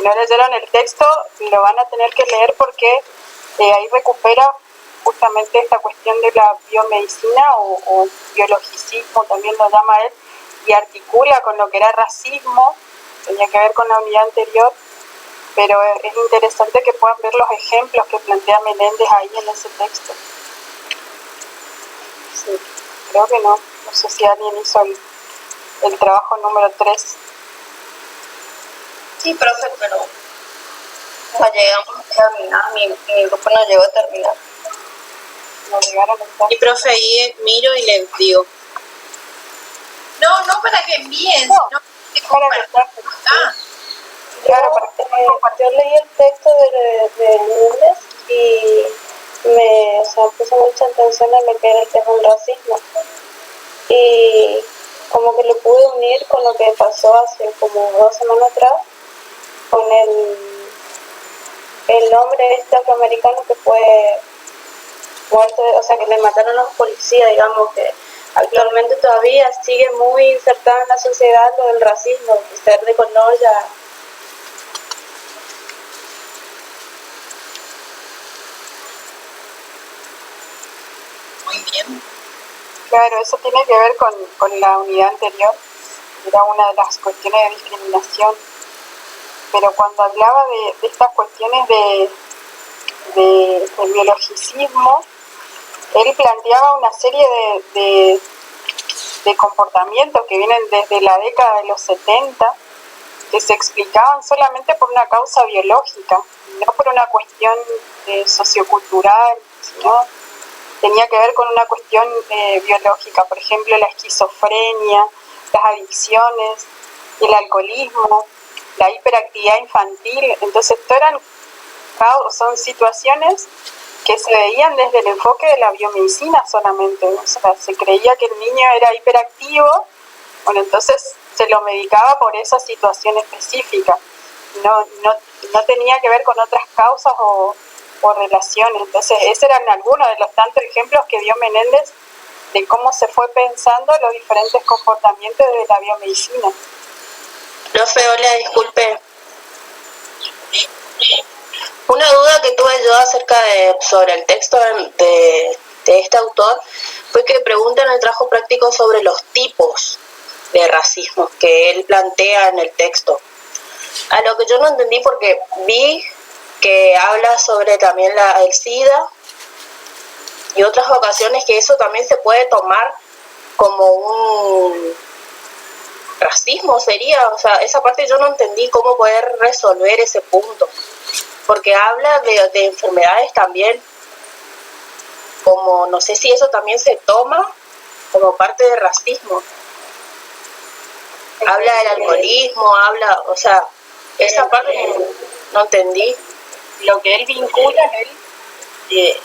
no leyeron el texto, lo van a tener que leer, porque ahí recupera justamente esta cuestión de la biomedicina o biologicismo, también lo llama él, y articula con lo que era racismo, tenía que ver con la unidad anterior, pero es interesante que puedan ver los ejemplos que plantea Menéndez ahí en ese texto. Sí, creo que no sé si alguien hizo el trabajo número 3. Sí, profe, pero no llegamos a terminar, mi grupo no llegó a terminar. No llegaron a estar. Y profe, ahí miro y les digo. No para que envíen, no, sino que para Claro, yo leí el texto de Menéndez y me puse mucha atención en lo que era el tema del racismo. Y como que lo pude unir con lo que pasó hace como 2 semanas atrás, con el hombre este afroamericano que fue muerto, o sea, que le mataron a los policías, digamos, que actualmente todavía sigue muy insertado en la sociedad lo del racismo, ser de color ya. Muy bien. Claro, eso tiene que ver con la unidad anterior, era una de las cuestiones de discriminación, pero cuando hablaba de estas cuestiones del biologicismo, él planteaba una serie de comportamientos que vienen desde la década de los 70, que se explicaban solamente por una causa biológica, no por una cuestión sociocultural, sino tenía que ver con una cuestión biológica, por ejemplo la esquizofrenia, las adicciones, el alcoholismo, la hiperactividad infantil. Entonces son situaciones que se veían desde el enfoque de la biomedicina solamente, o sea, se creía que el niño era hiperactivo, bueno, entonces se lo medicaba por esa situación específica, no tenía que ver con otras causas o relaciones. Entonces esos eran algunos de los tantos ejemplos que dio Menéndez de cómo se fue pensando los diferentes comportamientos de la biomedicina. Profe, hola, disculpe. Una duda que tuve yo sobre el texto de este autor fue que pregunta en el trabajo práctico sobre los tipos de racismo que él plantea en el texto. A lo que yo no entendí, porque vi que habla sobre también el SIDA y otras ocasiones que eso también se puede tomar como un racismo, sería, o sea, esa parte yo no entendí cómo poder resolver ese punto, porque habla de enfermedades también, como no sé si eso también se toma como parte de racismo. Habla del alcoholismo, o sea, esa parte no entendí. Lo que él vincula, él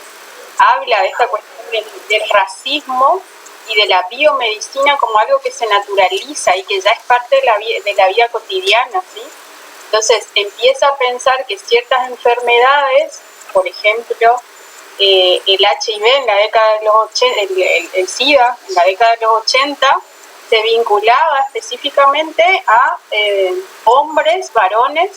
habla de esta cuestión del racismo y de la biomedicina como algo que se naturaliza y que ya es parte de la vida cotidiana, ¿sí? Entonces empieza a pensar que ciertas enfermedades, por ejemplo, el HIV en la década de los 80, el SIDA en la década de los 80, se vinculaba específicamente a hombres, varones,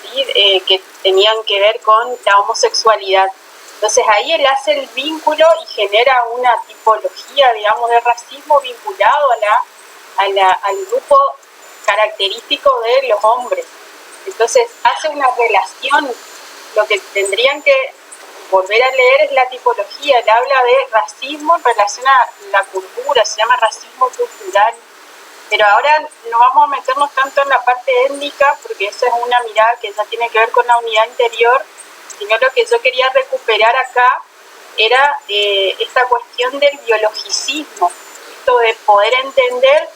¿sí? Que tenían que ver con la homosexualidad. Entonces ahí él hace el vínculo y genera una tipología, digamos, de racismo vinculado al grupo característico de los hombres. Entonces hace una relación, lo que tendrían que volver a leer es la tipología. Él habla de racismo en relación a la cultura, se llama racismo cultural. Pero ahora no vamos a meternos tanto en la parte étnica, porque esa es una mirada que ya tiene que ver con la unidad interior, sino lo que yo quería recuperar acá era esta cuestión del biologicismo, esto de poder entender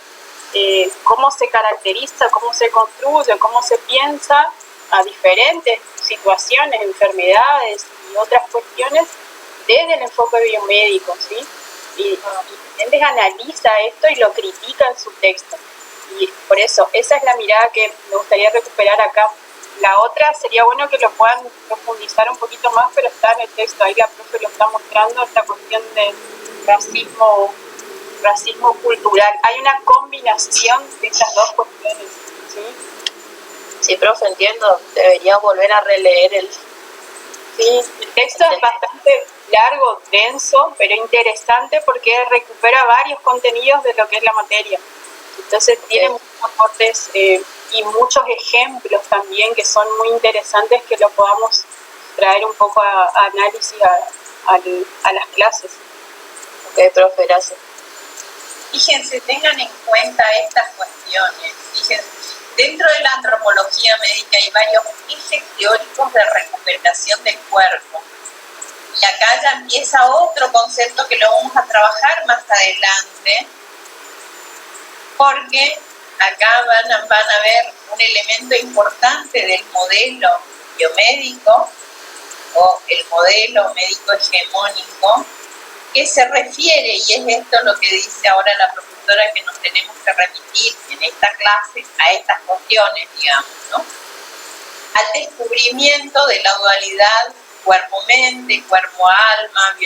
cómo se caracteriza, cómo se construye, cómo se piensa a diferentes situaciones, enfermedades y otras cuestiones desde el enfoque biomédico, ¿sí? Y Méndez analiza esto y lo critica en su texto. Y por eso, esa es la mirada que me gustaría recuperar acá. La otra sería bueno que lo puedan profundizar un poquito más, pero está en el texto, ahí la profe lo está mostrando, esta cuestión de racismo cultural. Hay una combinación de estas dos cuestiones, ¿sí? Sí, profe, entiendo, debería volver a releer el... Sí, el texto es bastante largo, denso, pero interesante porque recupera varios contenidos de lo que es la materia. Entonces tiene muchos aportes y muchos ejemplos también que son muy interesantes, que lo podamos traer un poco a análisis a las clases. Ok, profe, gracias. Fíjense, tengan en cuenta estas cuestiones. Fíjense, dentro de la antropología médica hay varios ejes teóricos de recuperación del cuerpo. Y acá ya empieza otro concepto que lo vamos a trabajar más adelante, porque acá van a ver un elemento importante del modelo biomédico o el modelo médico hegemónico, que se refiere, y es esto lo que dice ahora la profesora profesora, que nos tenemos que remitir en esta clase a estas cuestiones, digamos, ¿no? Al descubrimiento de la dualidad cuerpo-mente, cuerpo-alma,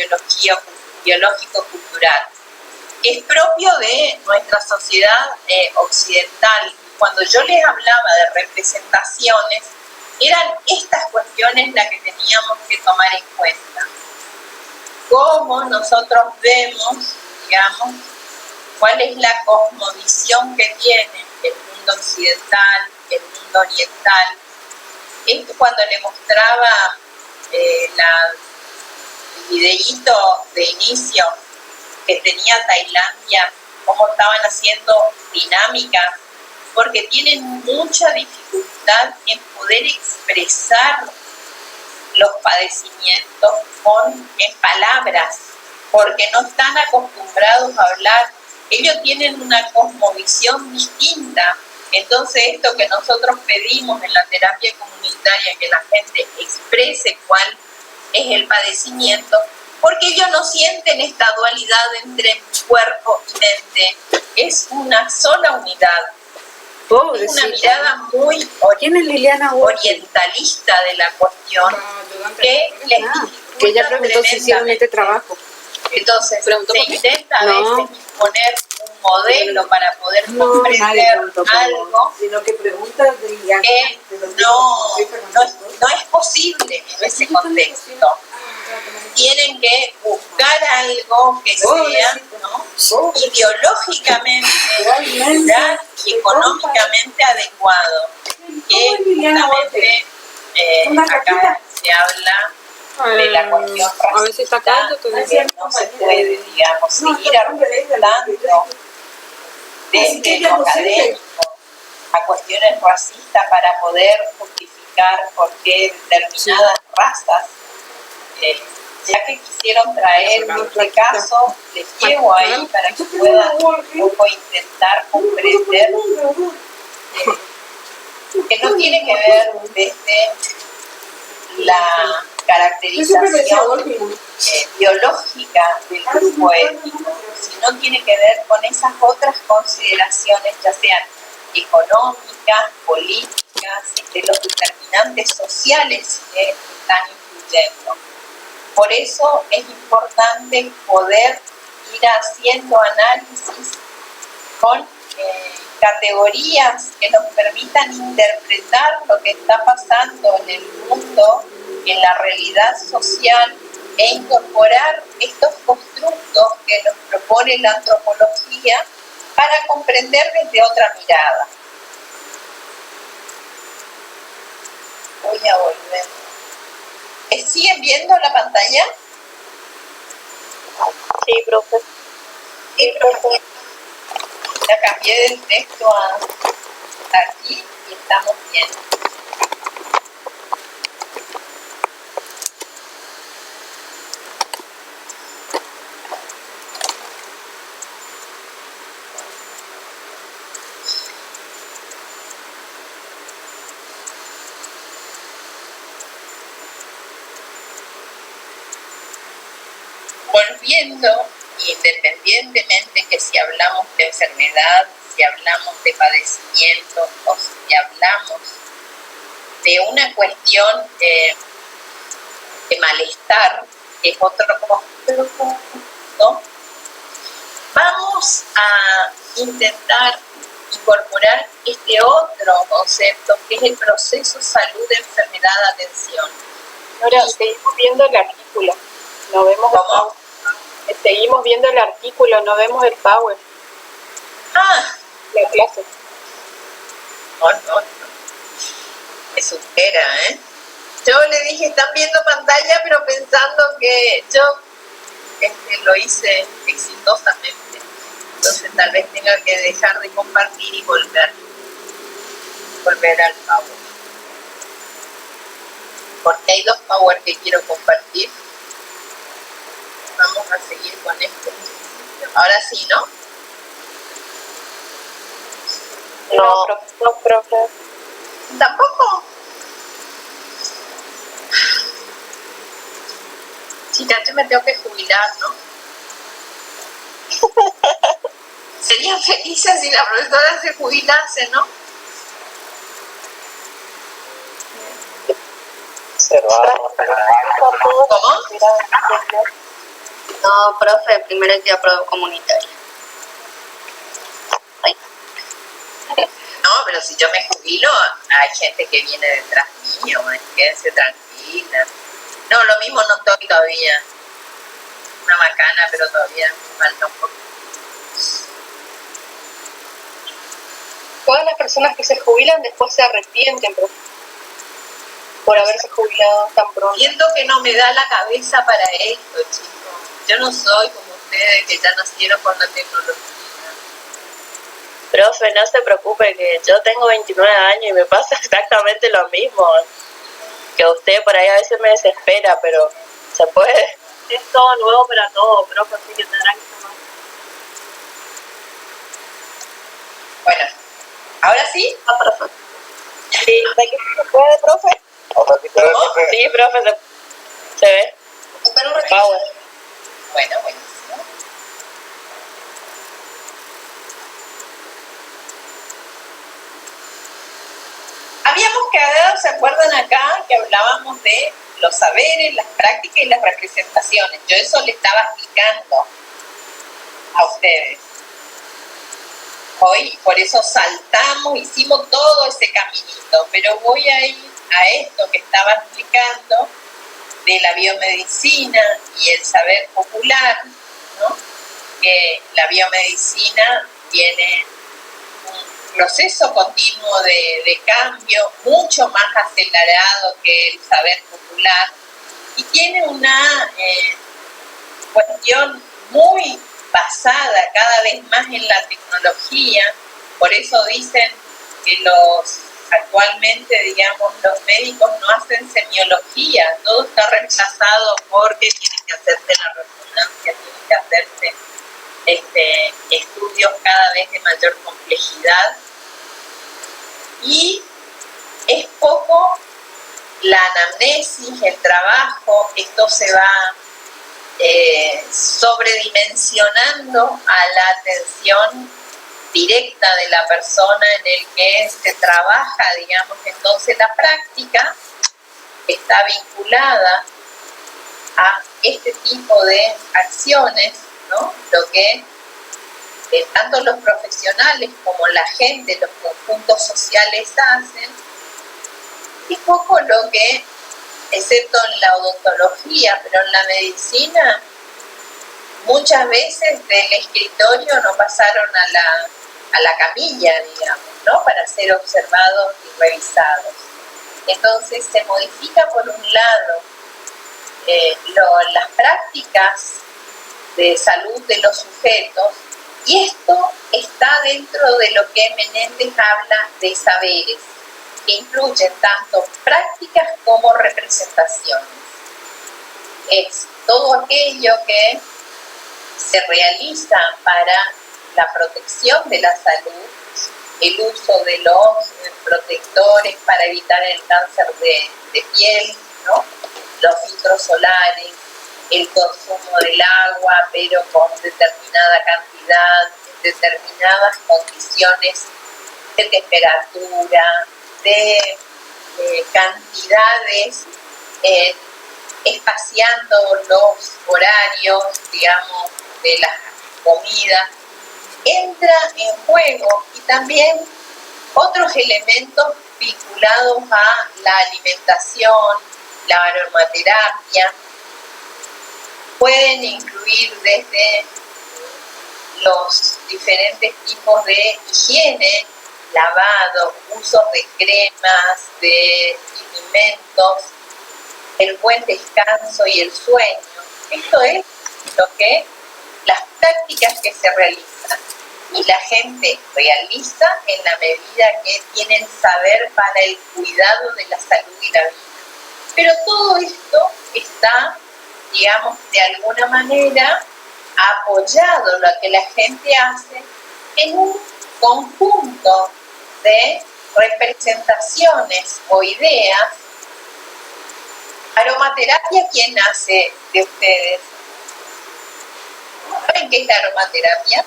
biológico-cultural, que es propio de nuestra sociedad occidental. Cuando yo les hablaba de representaciones, eran estas cuestiones las que teníamos que tomar en cuenta. Cómo nosotros vemos, digamos, cuál es la cosmovisión que tiene el mundo occidental, el mundo oriental. Esto cuando le mostraba el videíto de inicio que tenía Tailandia, cómo estaban haciendo dinámicas, porque tienen mucha dificultad en poder expresar los padecimientos en palabras, porque no están acostumbrados a hablar. Ellos tienen una cosmovisión distinta. Entonces, esto que nosotros pedimos en la terapia comunitaria, que la gente exprese cuál es el padecimiento, porque ellos no sienten esta dualidad entre cuerpo y mente. Es una sola unidad. Es una mirada muy orientalista de la cuestión, que les dificulta que ella preguntó si hicieron este trabajo. Entonces, se intenta a veces imponer un modelo para poder comprender algo sino que pregunta que no es posible en ese contexto. Tienen que buscar algo que sea, ¿no?, ideológicamente y económicamente adecuado. Que justamente acá se habla de la cuestión racista, que no se puede, digamos, seguir argumentando desde lo académico a cuestiones racistas para poder justificar por qué determinadas razas, ya que quisieron traer este caso, les llevo ahí para que puedan un poco intentar comprender que no tiene que ver desde la caracterización biológica del grupo étnico, sino tiene que ver con esas otras consideraciones, ya sean económicas, políticas, de los determinantes sociales que están influyendo. Por eso es importante poder ir haciendo análisis con categorías que nos permitan interpretar lo que está pasando en el mundo, en la realidad social, e incorporar estos constructos que nos propone la antropología para comprender desde otra mirada. Voy a volver. ¿Siguen viendo la pantalla? Sí, profe. Sí, profe. Ya cambié del texto a aquí y estamos bien. Volviendo, independientemente que si hablamos de enfermedad, si hablamos de padecimiento o si hablamos de una cuestión de malestar, que es otro concepto, ¿no? Vamos a intentar incorporar este otro concepto, que es el proceso salud-enfermedad-atención. Ahora seguimos viendo el artículo, no vemos el power. Seguimos viendo el artículo, no vemos el power. La clase. No. Me supera, ¿eh? Yo le dije, están viendo pantalla, pero pensando que yo lo hice exitosamente. Entonces tal vez tenga que dejar de compartir y volver al power. Porque hay dos power que quiero compartir. Vamos a seguir con esto. Ahora sí, ¿no? No, profe. ¿Tampoco? Chicas, yo me tengo que jubilar, ¿no? Se serían felices si la profesora se jubilase, ¿no? ¿Cómo? No, profe, primero hay que aprobar comunitaria. No, pero si yo me jubilo, hay gente que viene detrás mío, quédense tranquila. No, lo mismo no estoy todavía. Una macana, pero todavía me falta un poco. Todas las personas que se jubilan después se arrepienten, profe, por haberse jubilado tan pronto. Siento que no me da la cabeza para esto, chicos. Yo no soy como ustedes que ya nacieron con la tecnología. Profe, no se preocupe, que yo tengo 29 años y me pasa exactamente lo mismo. Que usted por ahí a veces me desespera, pero se puede. Es todo nuevo para todo, profe, así que tendrán que tomar. Bueno, ¿ahora sí? Profe. Sí, ¿de qué se puede, profe? Sí, profe, se ve. Power. Bueno, buenísimo. Habíamos quedado, ¿se acuerdan acá? Que hablábamos de los saberes, las prácticas y las representaciones. Yo eso le estaba explicando a ustedes. Hoy, por eso saltamos, hicimos todo ese caminito, pero voy a ir a esto que estaba explicando de la biomedicina y el saber popular, ¿no? Que la biomedicina tiene un proceso continuo de cambio mucho más acelerado que el saber popular y tiene una cuestión muy basada cada vez más en la tecnología. Por eso dicen que actualmente, digamos, los médicos no hacen semiología, todo está reemplazado porque tienen que hacerse la resonancia, tienen que hacerse estudios cada vez de mayor complejidad. Y es poco la anamnesis, el trabajo, esto se va sobredimensionando a la atención directa de la persona en el que se trabaja, digamos. Entonces la práctica está vinculada a este tipo de acciones, ¿no? Lo que tanto los profesionales como la gente, los conjuntos sociales hacen, y poco lo que, excepto en la odontología, pero en la medicina, muchas veces del escritorio no pasaron a la camilla, digamos, ¿no? Para ser observados y revisados. Entonces se modifica por un lado las prácticas de salud de los sujetos, y esto está dentro de lo que Menéndez habla de saberes, que incluyen tanto prácticas como representaciones. Es todo aquello que se realiza para la protección de la salud, el uso de los protectores para evitar el cáncer de piel, ¿no? Los filtros solares, el consumo del agua, pero con determinada cantidad, en determinadas condiciones de temperatura, de cantidades, espaciando los horarios, digamos, de las comidas, entra en juego, y también otros elementos vinculados a la alimentación, la aromaterapia, pueden incluir desde los diferentes tipos de higiene, lavado, usos de cremas, de alimentos, el buen descanso y el sueño. Esto es lo que las prácticas que se realizan y la gente realiza en la medida que tienen saber para el cuidado de la salud y la vida. Pero todo esto está, digamos, de alguna manera apoyado, lo que la gente hace, en un conjunto de representaciones o ideas. Aromaterapia, ¿quién hace de ustedes? ¿Saben qué es la aromaterapia?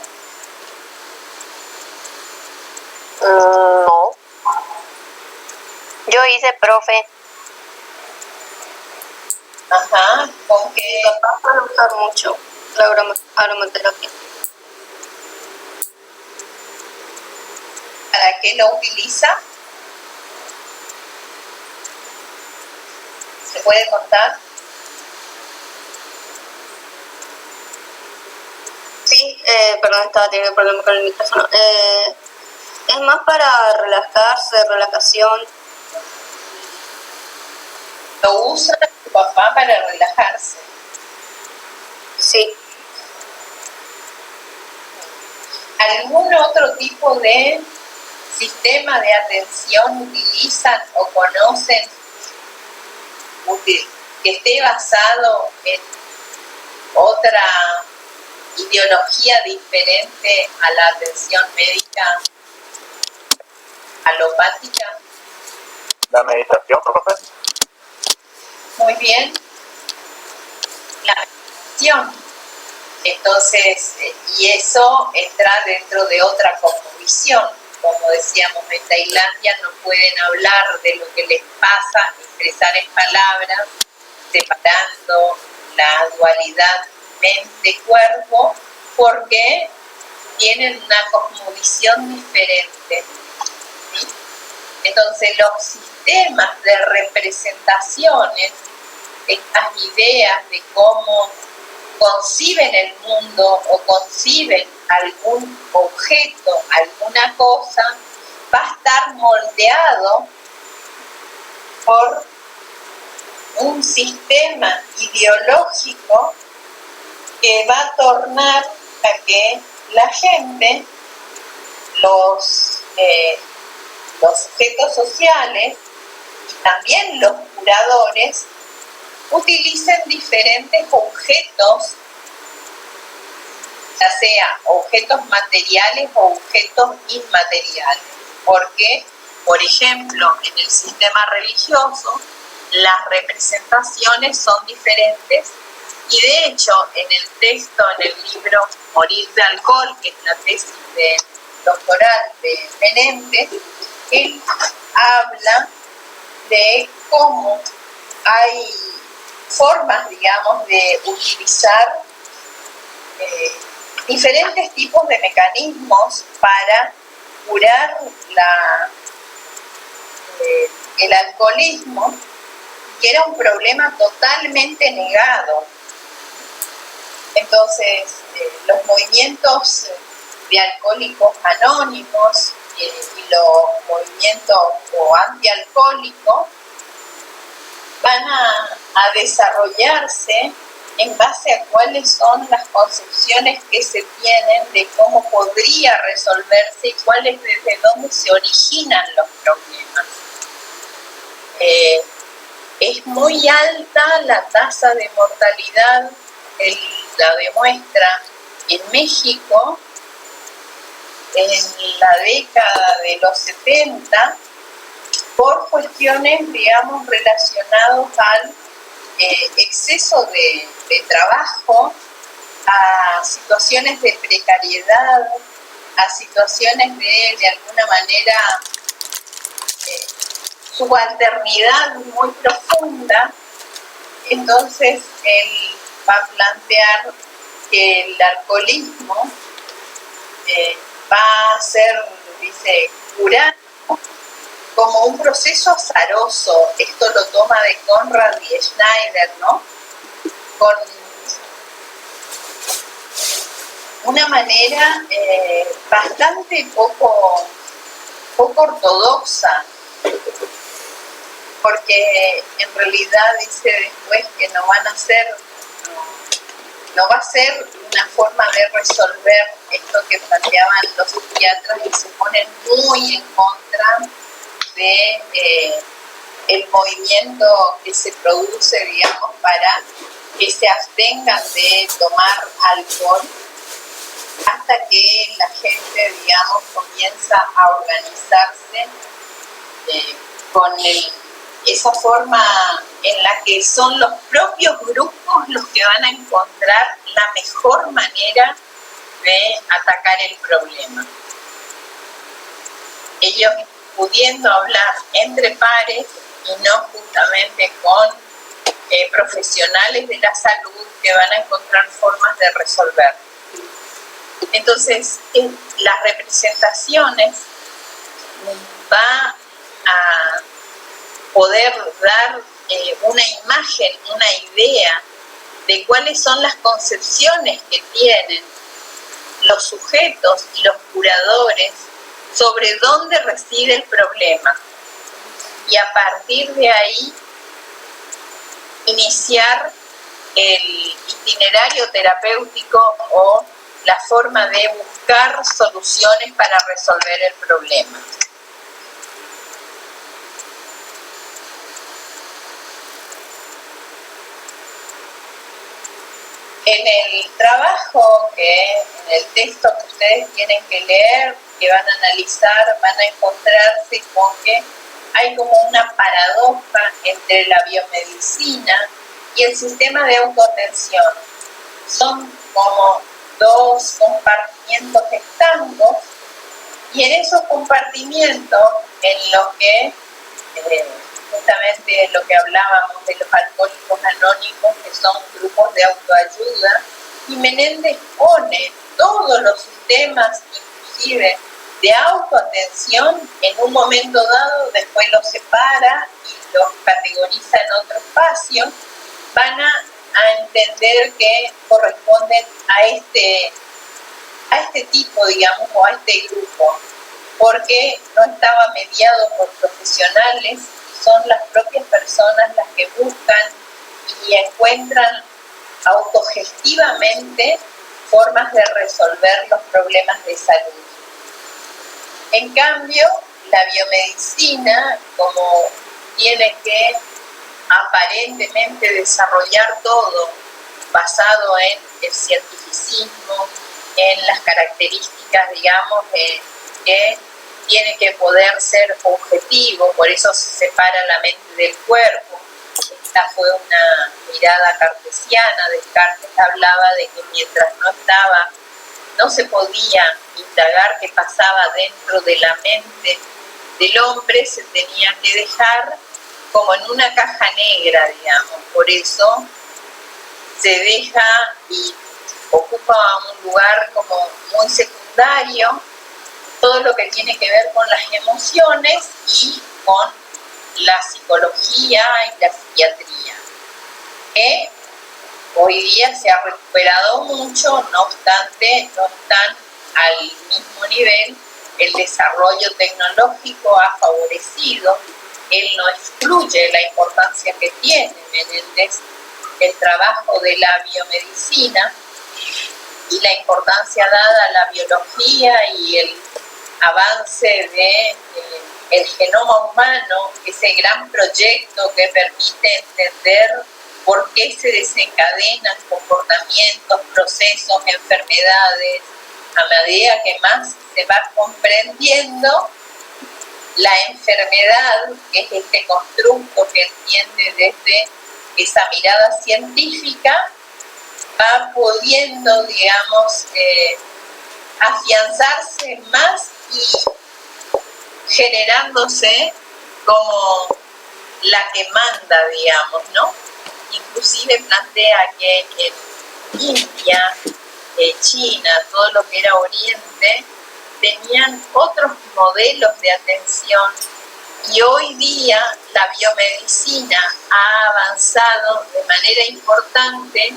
Yo hice, profe. Ajá, ¿con qué? Papá van a usar mucho la aromaterapia. ¿Para qué lo utiliza? ¿Se puede contar? Sí, perdón, estaba teniendo problemas con el micrófono. Es más para relajarse, relajación. ¿Lo usa tu papá para relajarse? Sí. ¿Algún otro tipo de sistema de atención utilizan o conocen que esté basado en otra ideología diferente a la atención médica alopática? La meditación, profe. Muy bien. La meditación. Entonces, y eso entra dentro de otra cosmovisión. Como decíamos, en Tailandia no pueden hablar de lo que les pasa, expresar en palabras, separando la dualidad mente-cuerpo, porque tienen una cosmovisión diferente. ¿Sí? Entonces, los sistemas de representaciones, estas ideas de cómo conciben el mundo o conciben algún objeto, alguna cosa, va a estar moldeado por un sistema ideológico que va a tornar a que la gente, los sujetos sociales y también los curadores utilicen diferentes objetos, ya sea objetos materiales o objetos inmateriales, porque, por ejemplo, en el sistema religioso, las representaciones son diferentes y de hecho en el texto, en el libro Morir de Alcohol, que es la tesis de doctoral de Menéndez, él habla de cómo hay formas, digamos, de utilizar diferentes tipos de mecanismos para curar el alcoholismo, que era un problema totalmente negado. Entonces, los movimientos de alcohólicos anónimos y los movimientos antialcohólicos van a desarrollarse en base a cuáles son las concepciones que se tienen de cómo podría resolverse y cuáles desde dónde se originan los problemas. Es muy alta la tasa de mortalidad, la demuestra en México en la década de los 70 por cuestiones, digamos, relacionadas al exceso de trabajo, a situaciones de precariedad, a situaciones de alguna manera, subalternidad muy profunda. Entonces, él va a plantear que el alcoholismo va a ser, dice, curado como un proceso azaroso. Esto lo toma de Conrad y Schneider, ¿no? Con una manera bastante poco ortodoxa, porque en realidad dice después que no va a ser una forma de resolver esto que planteaban los psiquiatras, y se ponen muy en contra de el movimiento que se produce, digamos, para que se abstengan de tomar alcohol, hasta que la gente, digamos, comienza a organizarse con esa forma en la que son los propios grupos los que van a encontrar la mejor manera de atacar el problema. Ellos pudiendo hablar entre pares y no justamente con profesionales de la salud que van a encontrar formas de resolver. Entonces, las representaciones va a poder dar una imagen, una idea de cuáles son las concepciones que tienen los sujetos y los curadores sobre dónde reside el problema. Y a partir de ahí, iniciar el itinerario terapéutico o la forma de buscar soluciones para resolver el problema. En el trabajo, en el texto que ustedes tienen que leer, que van a analizar, van a encontrarse con que hay como una paradoja entre la biomedicina y el sistema de autoatención. Son como dos compartimientos estancos, y en esos compartimientos, en los que justamente lo que hablábamos de los alcohólicos anónimos, que son grupos de autoayuda, y Menéndez pone todos los sistemas, inclusive de autoatención, en un momento dado, después los separa y los categoriza en otro espacio. Van a entender que corresponden a este tipo, digamos, o a este grupo, porque no estaba mediado por profesionales, son las propias personas las que buscan y encuentran autogestivamente formas de resolver los problemas de salud. En cambio, la biomedicina, como tiene que aparentemente desarrollar todo basado en el cientificismo, en las características, digamos, que tiene que poder ser objetivo, por eso se separa la mente del cuerpo. Esta fue una mirada cartesiana. Descartes hablaba de que mientras no se podía indagar qué pasaba dentro de la mente del hombre, se tenía que dejar como en una caja negra, digamos. Por eso se deja y ocupa un lugar como muy secundario todo lo que tiene que ver con las emociones y con la psicología y la psiquiatría, que hoy día se ha recuperado mucho, no obstante, no están al mismo nivel. El desarrollo tecnológico ha favorecido, él no excluye la importancia que tiene Menéndez el trabajo de la biomedicina y la importancia dada a la biología y el avance de el genoma humano, ese gran proyecto que permite entender por qué se desencadenan comportamientos, procesos, enfermedades. A medida que más se va comprendiendo la enfermedad, que es este constructo que entiende desde esa mirada científica, va pudiendo, digamos, afianzarse más y generándose como la que manda, digamos, ¿no? Inclusive plantea que en India, China, todo lo que era Oriente, tenían otros modelos de atención, y hoy día la biomedicina ha avanzado de manera importante,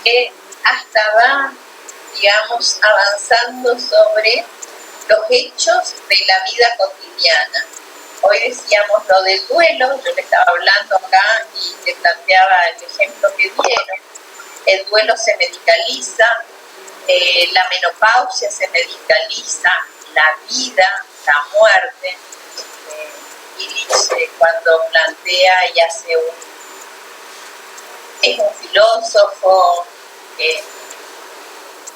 que hasta va, digamos, avanzando sobre los hechos de la vida cotidiana. Hoy decíamos lo del duelo, yo le estaba hablando acá y le planteaba el ejemplo que dieron. El duelo se medicaliza, la menopausia se medicaliza, la vida, la muerte. Illich, cuando plantea y hace es un filósofo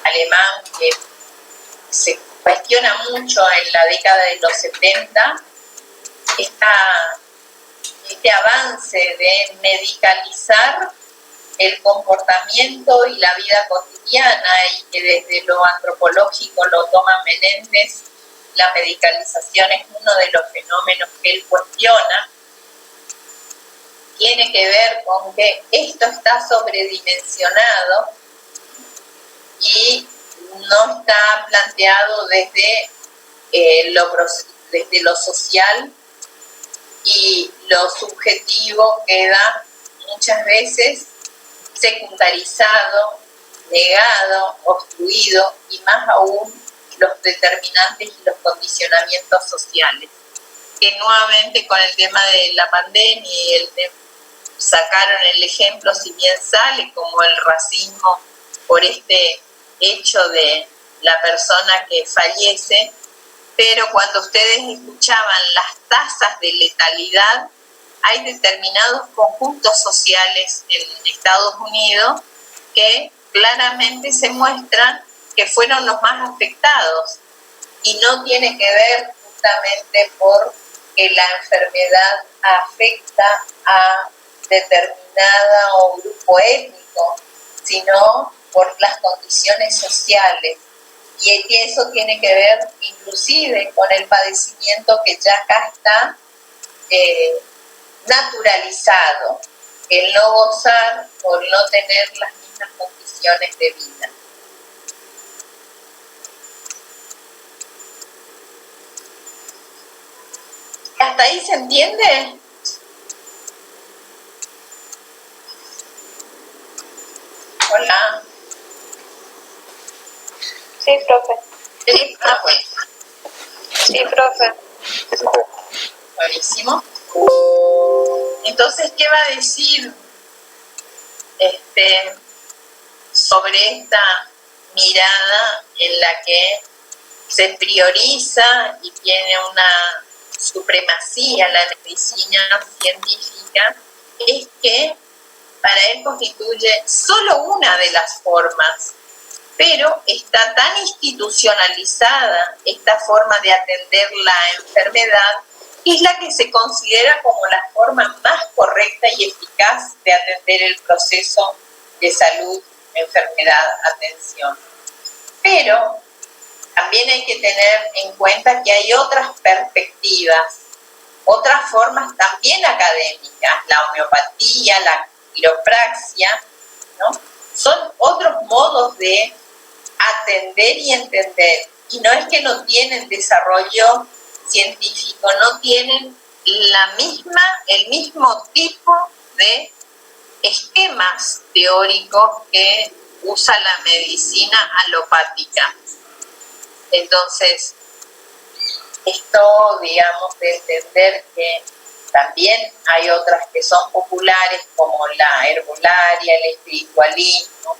alemán que se cuestiona mucho en la década de los 70 este avance de medicalizar el comportamiento y la vida cotidiana, y que desde lo antropológico lo toma Menéndez la medicalización es uno de los fenómenos que él cuestiona, tiene que ver con que esto está sobredimensionado y no está planteado desde lo social, y lo subjetivo queda muchas veces secundarizado, negado, obstruido, y más aún los determinantes y los condicionamientos sociales, que nuevamente con el tema de la pandemia y sacaron el ejemplo, si bien sale como el racismo por este hecho de la persona que fallece, pero cuando ustedes escuchaban las tasas de letalidad, hay determinados conjuntos sociales en Estados Unidos que claramente se muestran que fueron los más afectados, y no tiene que ver justamente porque la enfermedad afecta a determinada o grupo étnico, sino por las condiciones sociales. Y eso tiene que ver inclusive con el padecimiento que ya acá está naturalizado, el no gozar o no tener las mismas condiciones de vida. ¿Hasta ahí se entiende? Hola. Sí, profe. Sí, profe. Sí, profe. Buenísimo. Entonces, ¿qué va a decir sobre esta mirada en la que se prioriza y tiene una supremacía la medicina científica? Es que para él constituye solo una de las formas, pero está tan institucionalizada esta forma de atender la enfermedad, que es la que se considera como la forma más correcta y eficaz de atender el proceso de salud, enfermedad, atención. Pero también hay que tener en cuenta que hay otras perspectivas, otras formas también académicas, la homeopatía, la quiropraxia, ¿no? Son otros modos de atender y entender, y no es que no tienen desarrollo científico, no tienen el mismo tipo de esquemas teóricos que usa la medicina alopática. Entonces, esto, digamos, de entender que también hay otras que son populares, como la herbolaria, el espiritualismo,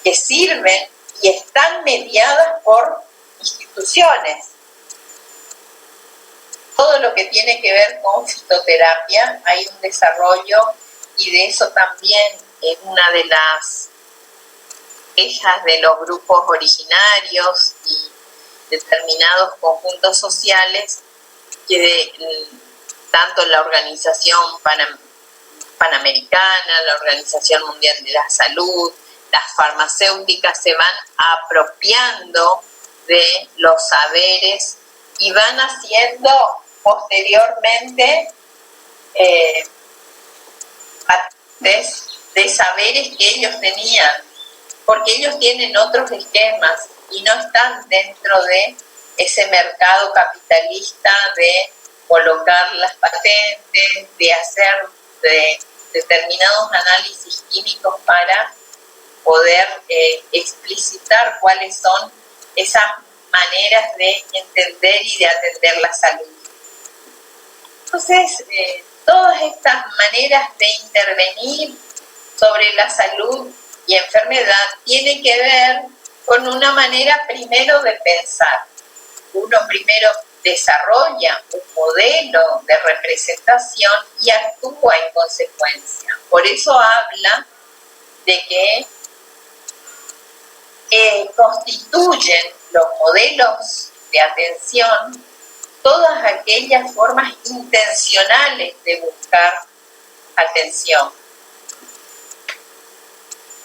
que sirven y están mediadas por instituciones. Todo lo que tiene que ver con fitoterapia, hay un desarrollo, y de eso también es una de las quejas de los grupos originarios y determinados conjuntos sociales, que tanto la Organización Panamericana, la Organización Mundial de la Salud, las farmacéuticas se van apropiando de los saberes y van haciendo posteriormente patentes de saberes que ellos tenían, porque ellos tienen otros esquemas y no están dentro de ese mercado capitalista de colocar las patentes, de hacer determinados análisis químicos para poder explicitar cuáles son esas maneras de entender y de atender la salud. Entonces, todas estas maneras de intervenir sobre la salud y enfermedad tienen que ver con una manera primero de pensar. Uno primero desarrolla un modelo de representación y actúa en consecuencia. Por eso habla de que constituyen los modelos de atención todas aquellas formas intencionales de buscar atención.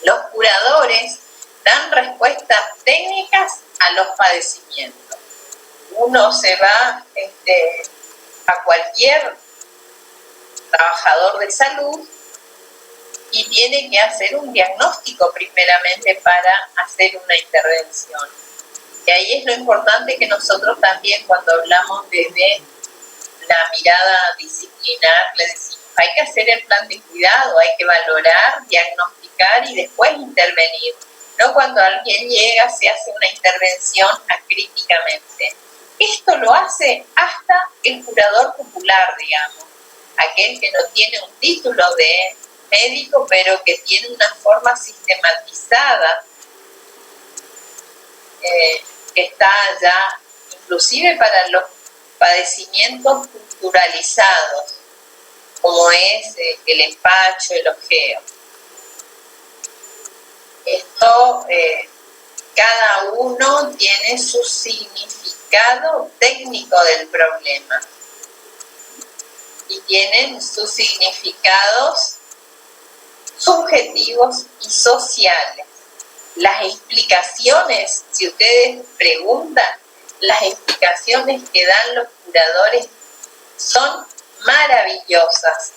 Los curadores dan respuestas técnicas a los padecimientos. uno se va a cualquier trabajador de salud y tiene que hacer un diagnóstico primeramente para hacer una intervención. Y ahí es lo importante que nosotros también, cuando hablamos desde la mirada disciplinar, le decimos, hay que hacer el plan de cuidado, hay que valorar, diagnosticar y después intervenir. No cuando alguien llega se hace una intervención acríticamente. Esto lo hace hasta el curador popular, digamos, aquel que no tiene un título de médico, pero que tiene una forma sistematizada, que está ya inclusive para los padecimientos culturalizados, como es el empacho, el ojeo. Esto, cada uno tiene su significado técnico del problema y tienen sus significados subjetivos y sociales. Las explicaciones, si ustedes preguntan, las explicaciones que dan los curadores son maravillosas.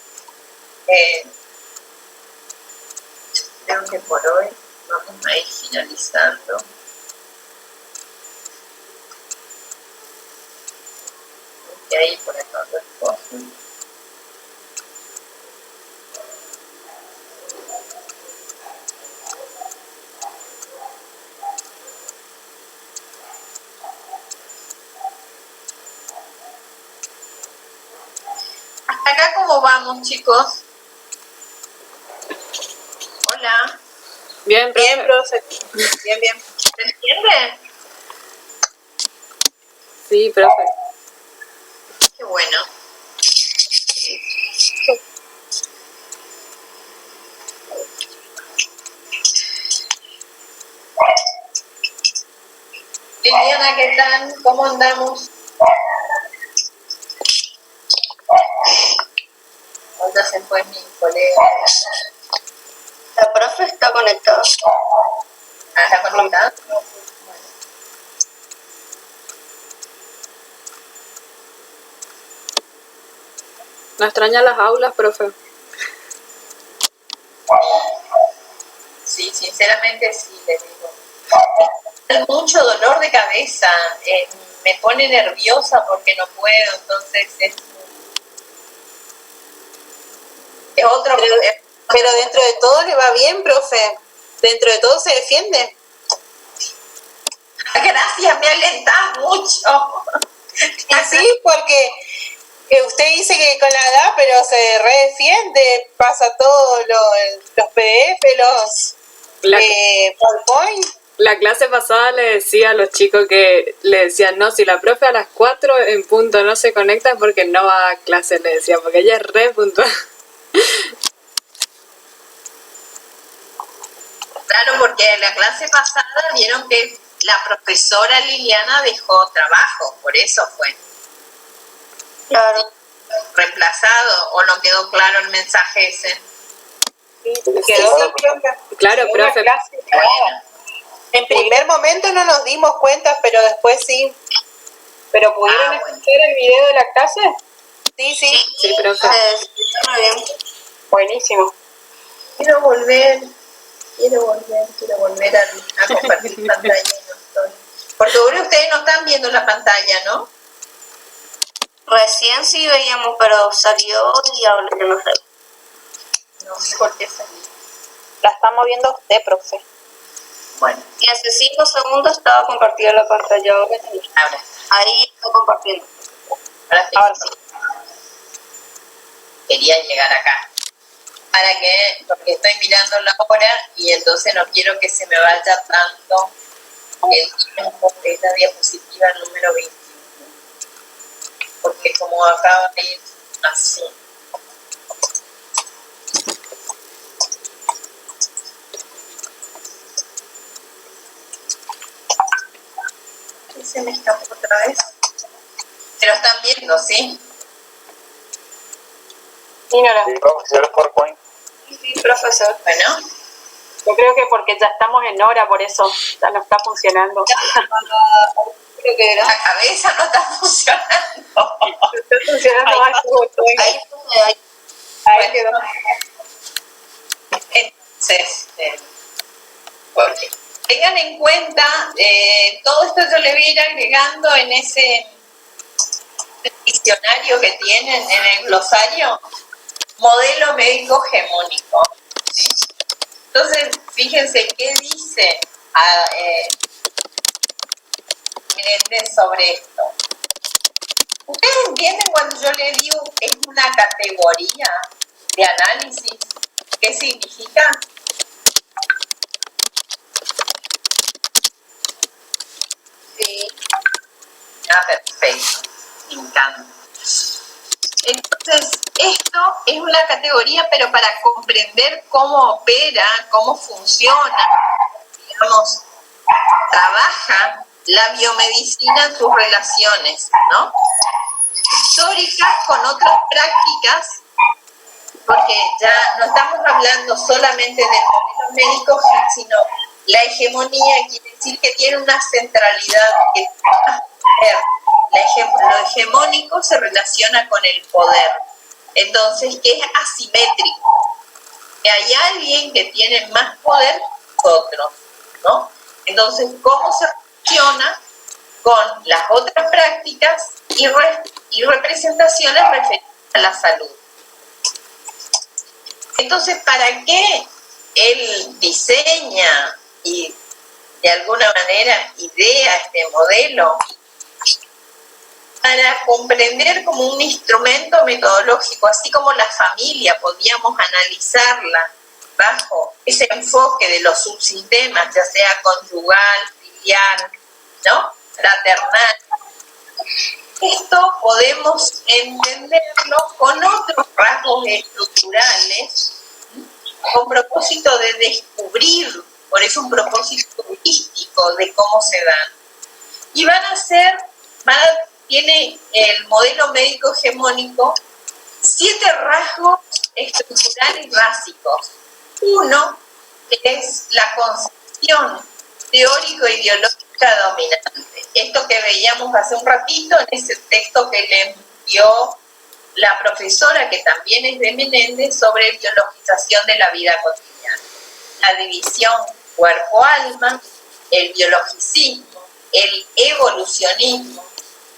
Creo que por hoy vamos a ir finalizando. Y ahí por acá otra cosa. Hasta acá, ¿cómo vamos, chicos? Hola. Bien, profe. Bien, profe. Bien, bien. ¿Se entiende? Sí, profe. Qué bueno. Liliana, ¿qué tal? ¿Cómo andamos? ¿Dónde se fue mi colega? La profe está conectada. Ah, ¿está conectada? Bueno. ¿No extraña las aulas, profe? Sí, sinceramente sí, les digo. Mucho dolor de cabeza, me pone nerviosa porque no puedo, entonces es otro... Pero dentro de todo le va bien, profe. Dentro de todo se defiende. Gracias, me alentás mucho. Así, porque usted dice que con la edad, pero se redefiende, pasa todo, los PDF, los PowerPoint. La clase pasada le decía a los chicos que le decían, no, si la profe a las 4 en punto no se conecta es porque no va a clase, le decía, porque ella es re puntual. Claro, porque la clase pasada vieron que la profesora Liliana dejó trabajo, por eso fue. Claro. Reemplazado, o no quedó claro el mensaje ese. Claro, profe. Bueno. En primer momento no nos dimos cuenta, pero después sí. ¿Pero pudieron escuchar el video de la clase? Sí, sí. Sí, profe. Muy bien. Buenísimo. Quiero volver a compartir pantalla y no estoy. Porque ahora ustedes no están viendo la pantalla, ¿no? Recién sí veíamos, pero salió y ahora que no sé. No sé por qué salí. La estamos viendo a usted, profe. Bueno. Y hace 5 segundos estaba compartida la pantalla. Ahora. Ahí está compartiendo. Ahora sí. Quería llegar acá. ¿Para qué? Porque estoy mirando la hora y entonces no quiero que se me vaya tanto el tiempo de esta diapositiva número 21. Porque como acaba de ir así. Y se me escapó otra vez. Pero están viendo, ¿sí? Sí, Nora. Sí, profesor PowerPoint. Sí, profesor. Bueno. Yo creo que porque ya estamos en hora, por eso ya no está funcionando. creo que era. La cabeza no está funcionando. Está funcionando más justo. Ahí quedó. Entonces, porque tengan en cuenta, todo esto yo le voy a ir agregando en ese diccionario que tienen en el glosario, modelo médico hegemónico. ¿Sí? Entonces, fíjense qué dice Menéndez sobre esto. ¿Ustedes entienden cuando yo le digo es una categoría de análisis? ¿Qué significa? Sí. Ah, perfecto. Me encanta. Entonces, esto es una categoría, pero para comprender cómo opera, cómo funciona, digamos, trabaja la biomedicina en sus relaciones, ¿no? Históricas con otras prácticas, porque ya no estamos hablando solamente del modelo médico, sino la hegemonía quiere decir que tiene una centralidad, que lo hegemónico se relaciona con el poder, entonces que es asimétrico, que hay alguien que tiene más poder que otros, ¿no? Entonces, ¿cómo se relaciona con las otras prácticas y representaciones referidas a la salud? Entonces, ¿para qué él diseña y de alguna manera idea este modelo? Para comprender como un instrumento metodológico, así como la familia podíamos analizarla bajo ese enfoque de los subsistemas, ya sea conjugal, filial, ¿no? Fraternal. Esto podemos entenderlo con otros rasgos estructurales, con propósito de descubrir, por eso un propósito turístico de cómo se dan. Y tiene el modelo médico hegemónico 7 rasgos estructurales básicos. Uno es la concepción teórico-ideológica dominante. Esto que veíamos hace un ratito en ese texto que le envió la profesora, que también es de Menéndez, sobre biologización de la vida cotidiana. La división cuerpo-alma, el biologicismo, el evolucionismo,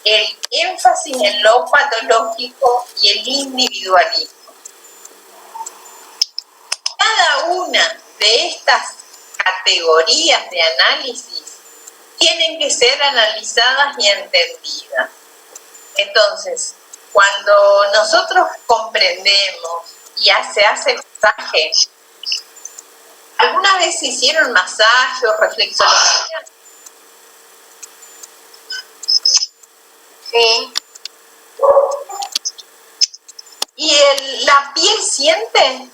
el énfasis en lo patológico y el individualismo. Cada una de estas categorías de análisis tienen que ser analizadas y entendidas. Entonces, cuando nosotros comprendemos y se hace masaje, ¿alguna vez se hicieron masaje o reflexología? Sí. ¿Y la piel siente?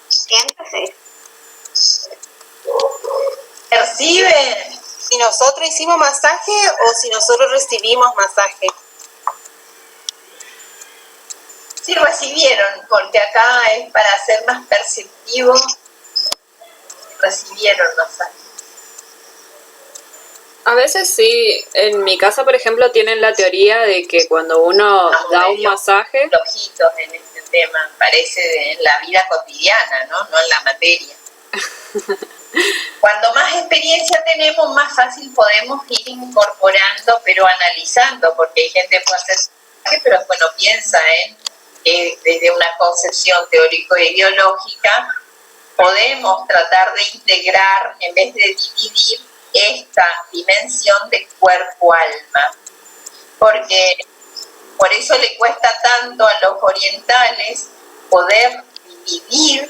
Siente, sí. ¿Percibe? Si nosotros hicimos masaje o si nosotros recibimos masaje. Sí recibieron, porque acá es para ser más perceptivo. Recibieron masaje. A veces sí, en mi casa, por ejemplo, tienen la teoría de que cuando uno da un masaje... Flojitos en este tema, parece en la vida cotidiana, ¿no? No en la materia. Cuando más experiencia tenemos, más fácil podemos ir incorporando, pero analizando, porque hay gente que puede hacer masaje, pero después no piensa desde una concepción teórico-ideológica, podemos tratar de integrar, en vez de dividir, esta dimensión de cuerpo-alma, porque por eso le cuesta tanto a los orientales poder dividir,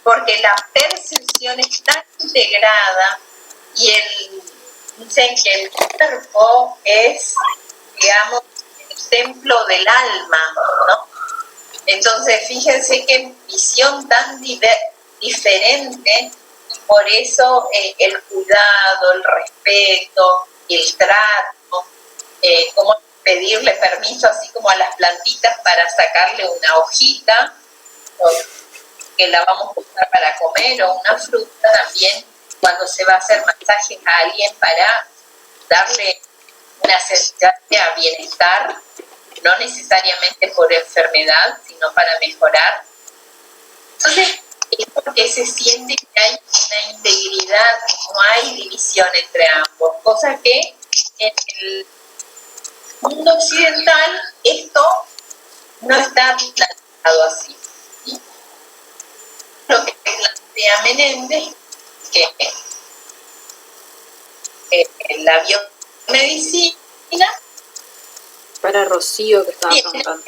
porque la percepción es tan integrada y dicen que el cuerpo es, digamos, el templo del alma, ¿no? Entonces, fíjense qué visión tan diferente. Por eso el cuidado, el respeto, el trato, cómo pedirle permiso así como a las plantitas para sacarle una hojita que la vamos a usar para comer, o una fruta también cuando se va a hacer masajes a alguien para darle una sensación de bienestar, no necesariamente por enfermedad, sino para mejorar. Entonces, es porque se siente que hay una integridad, no hay división entre ambos, cosa que en el mundo occidental esto no está planteado así, ¿sí? Lo que plantea Menéndez es que la biomedicina Para Rocío que estaba preguntando.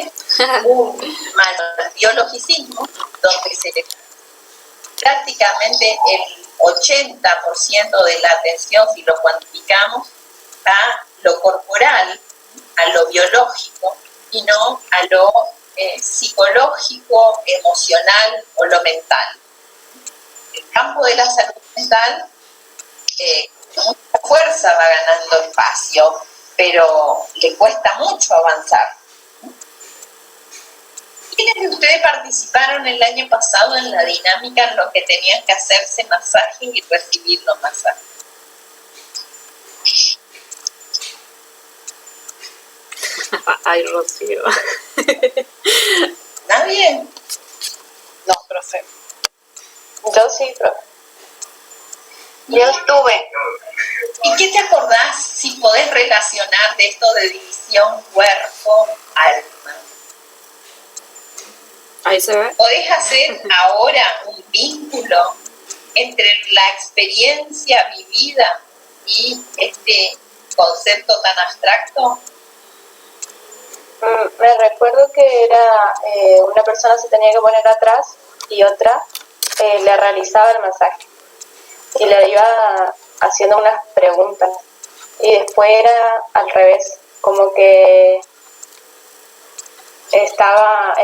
un mal biologicismo donde se le prácticamente el 80% de la atención, si lo cuantificamos, a lo corporal, a lo biológico y no a lo psicológico, emocional o lo mental. El campo de la salud mental con mucha fuerza va ganando espacio, pero le cuesta mucho avanzar. ¿Quiénes de ustedes participaron el año pasado en la dinámica en lo que tenían que hacerse masajes y recibir los masajes? Ay, Rocío. ¿Nadie? No, profe. Yo sí, profe. Yo estuve. ¿Y qué te acordás si podés relacionar de esto de división cuerpo-alma? Ahí se ve. ¿Podés hacer ahora un vínculo entre la experiencia vivida y este concepto tan abstracto? Me recuerdo que era una persona se tenía que poner atrás y otra le realizaba el masaje y le iba haciendo unas preguntas y después era al revés, como que estaba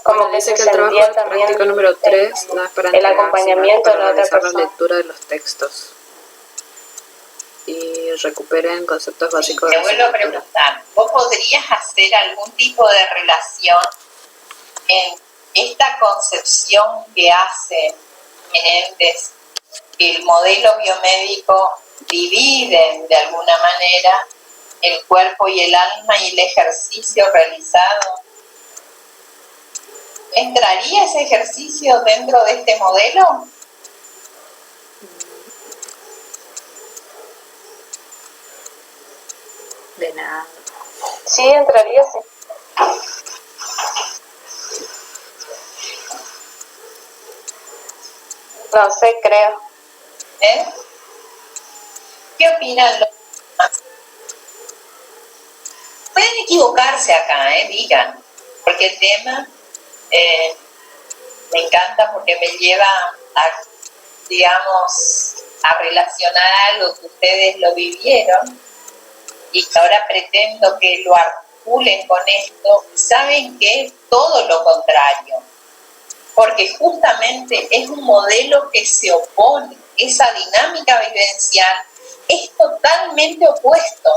como que se Dice que el trabajo sentía también práctico número 3 no es para el acompañamiento de la otra realizar la persona. lectura de los textos y recuperen conceptos básicos de Te vuelvo a preguntar, ¿vos podrías hacer algún tipo de relación en esta concepción que hace Menéndez, que el modelo biomédico divide de alguna manera el cuerpo y el alma y el ejercicio realizado? ¿Entraría ese ejercicio dentro de este modelo? De nada. Sí, entraría, sí. No sé, creo. ¿Qué opinan los demás? Pueden equivocarse acá, digan, porque el tema me encanta porque me lleva a, digamos, a relacionar algo que ustedes lo vivieron y que ahora pretendo que lo articulen con esto. ¿Saben qué? Es todo lo contrario, porque justamente es un modelo que se opone, esa dinámica vivencial es totalmente opuesto.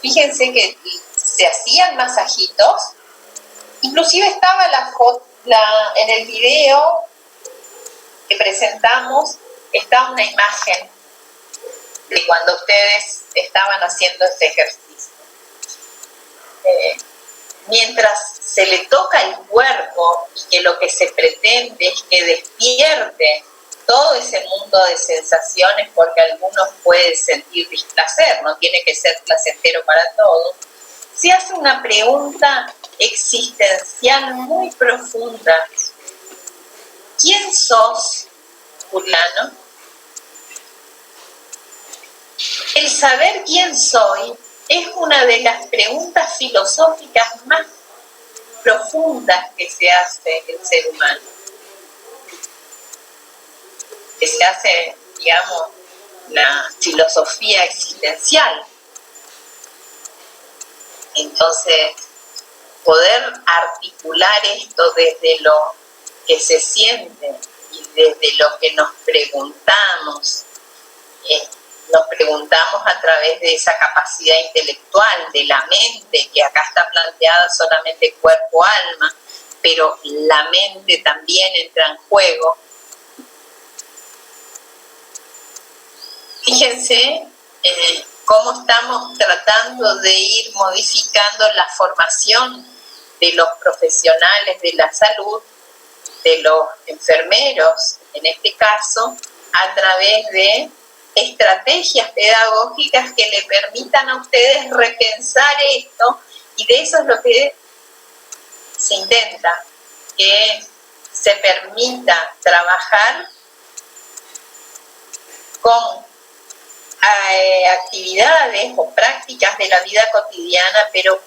Fíjense que se hacían masajitos, inclusive estaba la foto, en el video que presentamos, está una imagen de cuando ustedes estaban haciendo este ejercicio. Mientras se le toca el cuerpo y que lo que se pretende es que despierte todo ese mundo de sensaciones, porque algunos pueden sentir displacer, no tiene que ser placentero para todos, se hace una pregunta existencial muy profunda. ¿Quién sos, Juliano? El saber quién soy es una de las preguntas filosóficas más profundas que se hace el ser humano. Que se hace, digamos, la filosofía existencial. Entonces, poder articular esto desde lo que se siente y desde lo que nos preguntamos a través de esa capacidad intelectual de la mente, que acá está planteada solamente cuerpo-alma, pero la mente también entra en juego. Fíjense cómo estamos tratando de ir modificando la formación de los profesionales de la salud, de los enfermeros, en este caso, a través de estrategias pedagógicas que le permitan a ustedes repensar esto, y de eso es lo que se intenta, que se permita trabajar con actividades o prácticas de la vida cotidiana, pero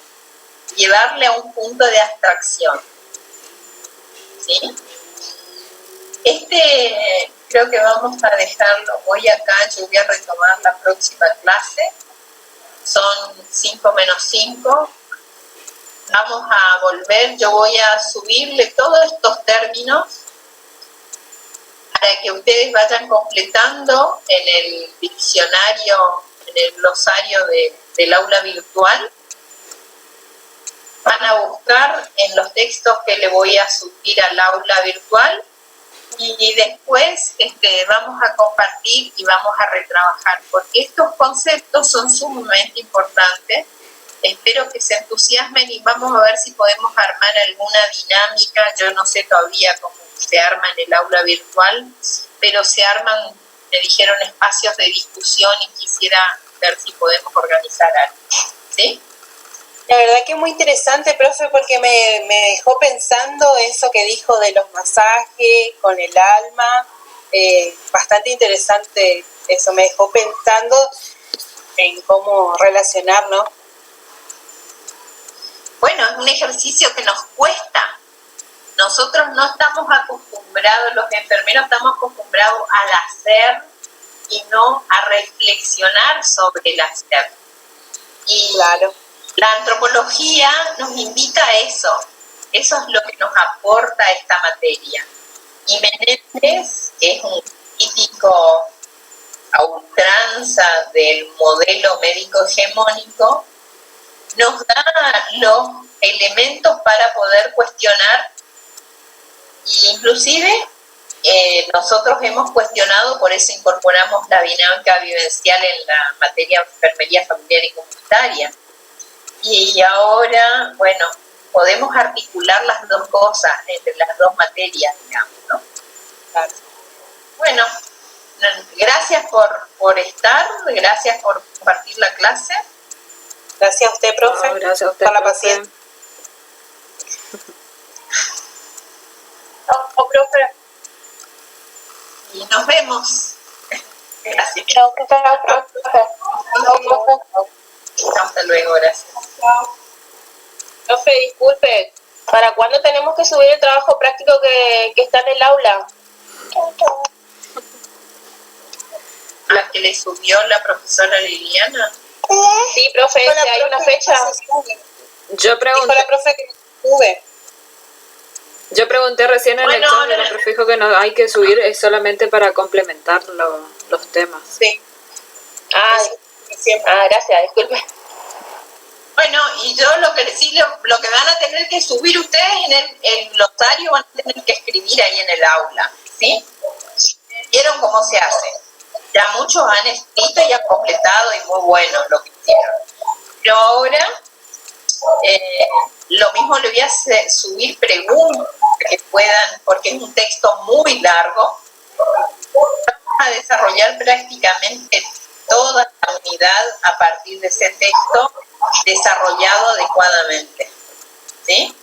llevarle a un punto de abstracción. ¿Sí? Creo que vamos a dejarlo hoy acá. Yo voy a retomar la próxima clase. Son 5 menos 5. Vamos a volver. Yo voy a subirle todos estos términos para que ustedes vayan completando en el diccionario, en el glosario del aula virtual. Van a buscar en los textos que le voy a subir al aula virtual, y después vamos a compartir y vamos a retrabajar, porque estos conceptos son sumamente importantes. Espero que se entusiasmen y vamos a ver si podemos armar alguna dinámica. Yo no sé todavía cómo se arma en el aula virtual, pero se arman, me dijeron, espacios de discusión, y quisiera ver si podemos organizar algo. ¿Sí? La verdad que es muy interesante, profe, porque me dejó pensando eso que dijo de los masajes con el alma. Bastante interesante eso, me dejó pensando en cómo relacionarnos. Bueno, es un ejercicio que nos cuesta. Nosotros no estamos acostumbrados, los enfermeros estamos acostumbrados al hacer y no a reflexionar sobre el hacer. Y claro, la antropología nos invita a eso. Eso es lo que nos aporta esta materia. Y Menéndez, que es un crítico a ultranza del modelo médico hegemónico, nos da los elementos para poder cuestionar, e inclusive nosotros hemos cuestionado, por eso incorporamos la dinámica vivencial en la materia de enfermería familiar y comunitaria. Y ahora, bueno, podemos articular las dos cosas entre las dos materias, digamos, ¿no? Claro. Bueno, gracias por estar, gracias por compartir la clase. Gracias a usted, profe, gracias a usted, por la profe. paciencia. Profe. Y nos vemos. Gracias. Chao, profe. Hasta luego, gracias. Profe, disculpe, ¿para cuándo tenemos que subir el trabajo práctico que está en el aula? ¿La que le subió la profesora Liliana? Sí, profe, ¿hay una fecha? Yo pregunté. Dijo la profe que sube. Yo pregunté recién en el chat, la profe dijo que no hay que subir, es solamente para complementar los temas. Sí. Gracias, disculpe. Bueno, y yo lo que van a tener que subir ustedes en el glosario, van a tener que escribir ahí en el aula, ¿sí? ¿Vieron cómo se hace? Ya muchos han escrito y han completado, y muy bueno lo que hicieron. Pero ahora, lo mismo le voy a subir preguntas que puedan, porque es un texto muy largo. Vamos a desarrollar prácticamente toda la unidad a partir de ese texto desarrollado adecuadamente, ¿sí?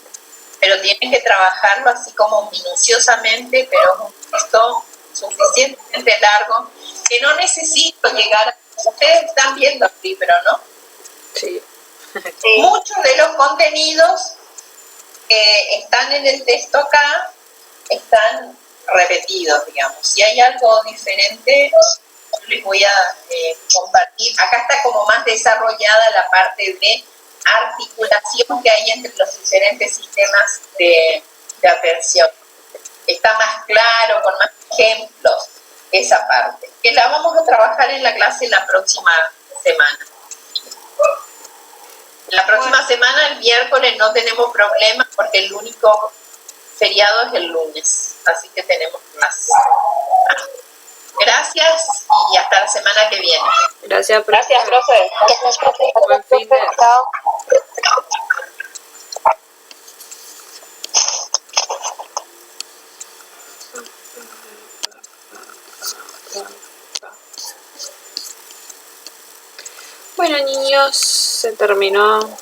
Pero tienen que trabajarlo así como minuciosamente, pero es un texto suficientemente largo que no necesito llegar a... Ustedes están viendo el libro, ¿no? Sí. Muchos de los contenidos que están en el texto acá están repetidos, digamos. Si hay algo diferente, les voy a compartir. Acá está como más desarrollada la parte de articulación que hay entre los diferentes sistemas de atención. Está más claro, con más ejemplos, esa parte. Que la vamos a trabajar en la clase la próxima semana. La próxima semana, el miércoles, no tenemos problemas porque el único feriado es el lunes. Así que tenemos clase. Gracias y hasta la la semana que viene. Gracias, profe. Gracias, profe. Gracias, profe. Buen fin de... Chao. Bueno, niños, se terminó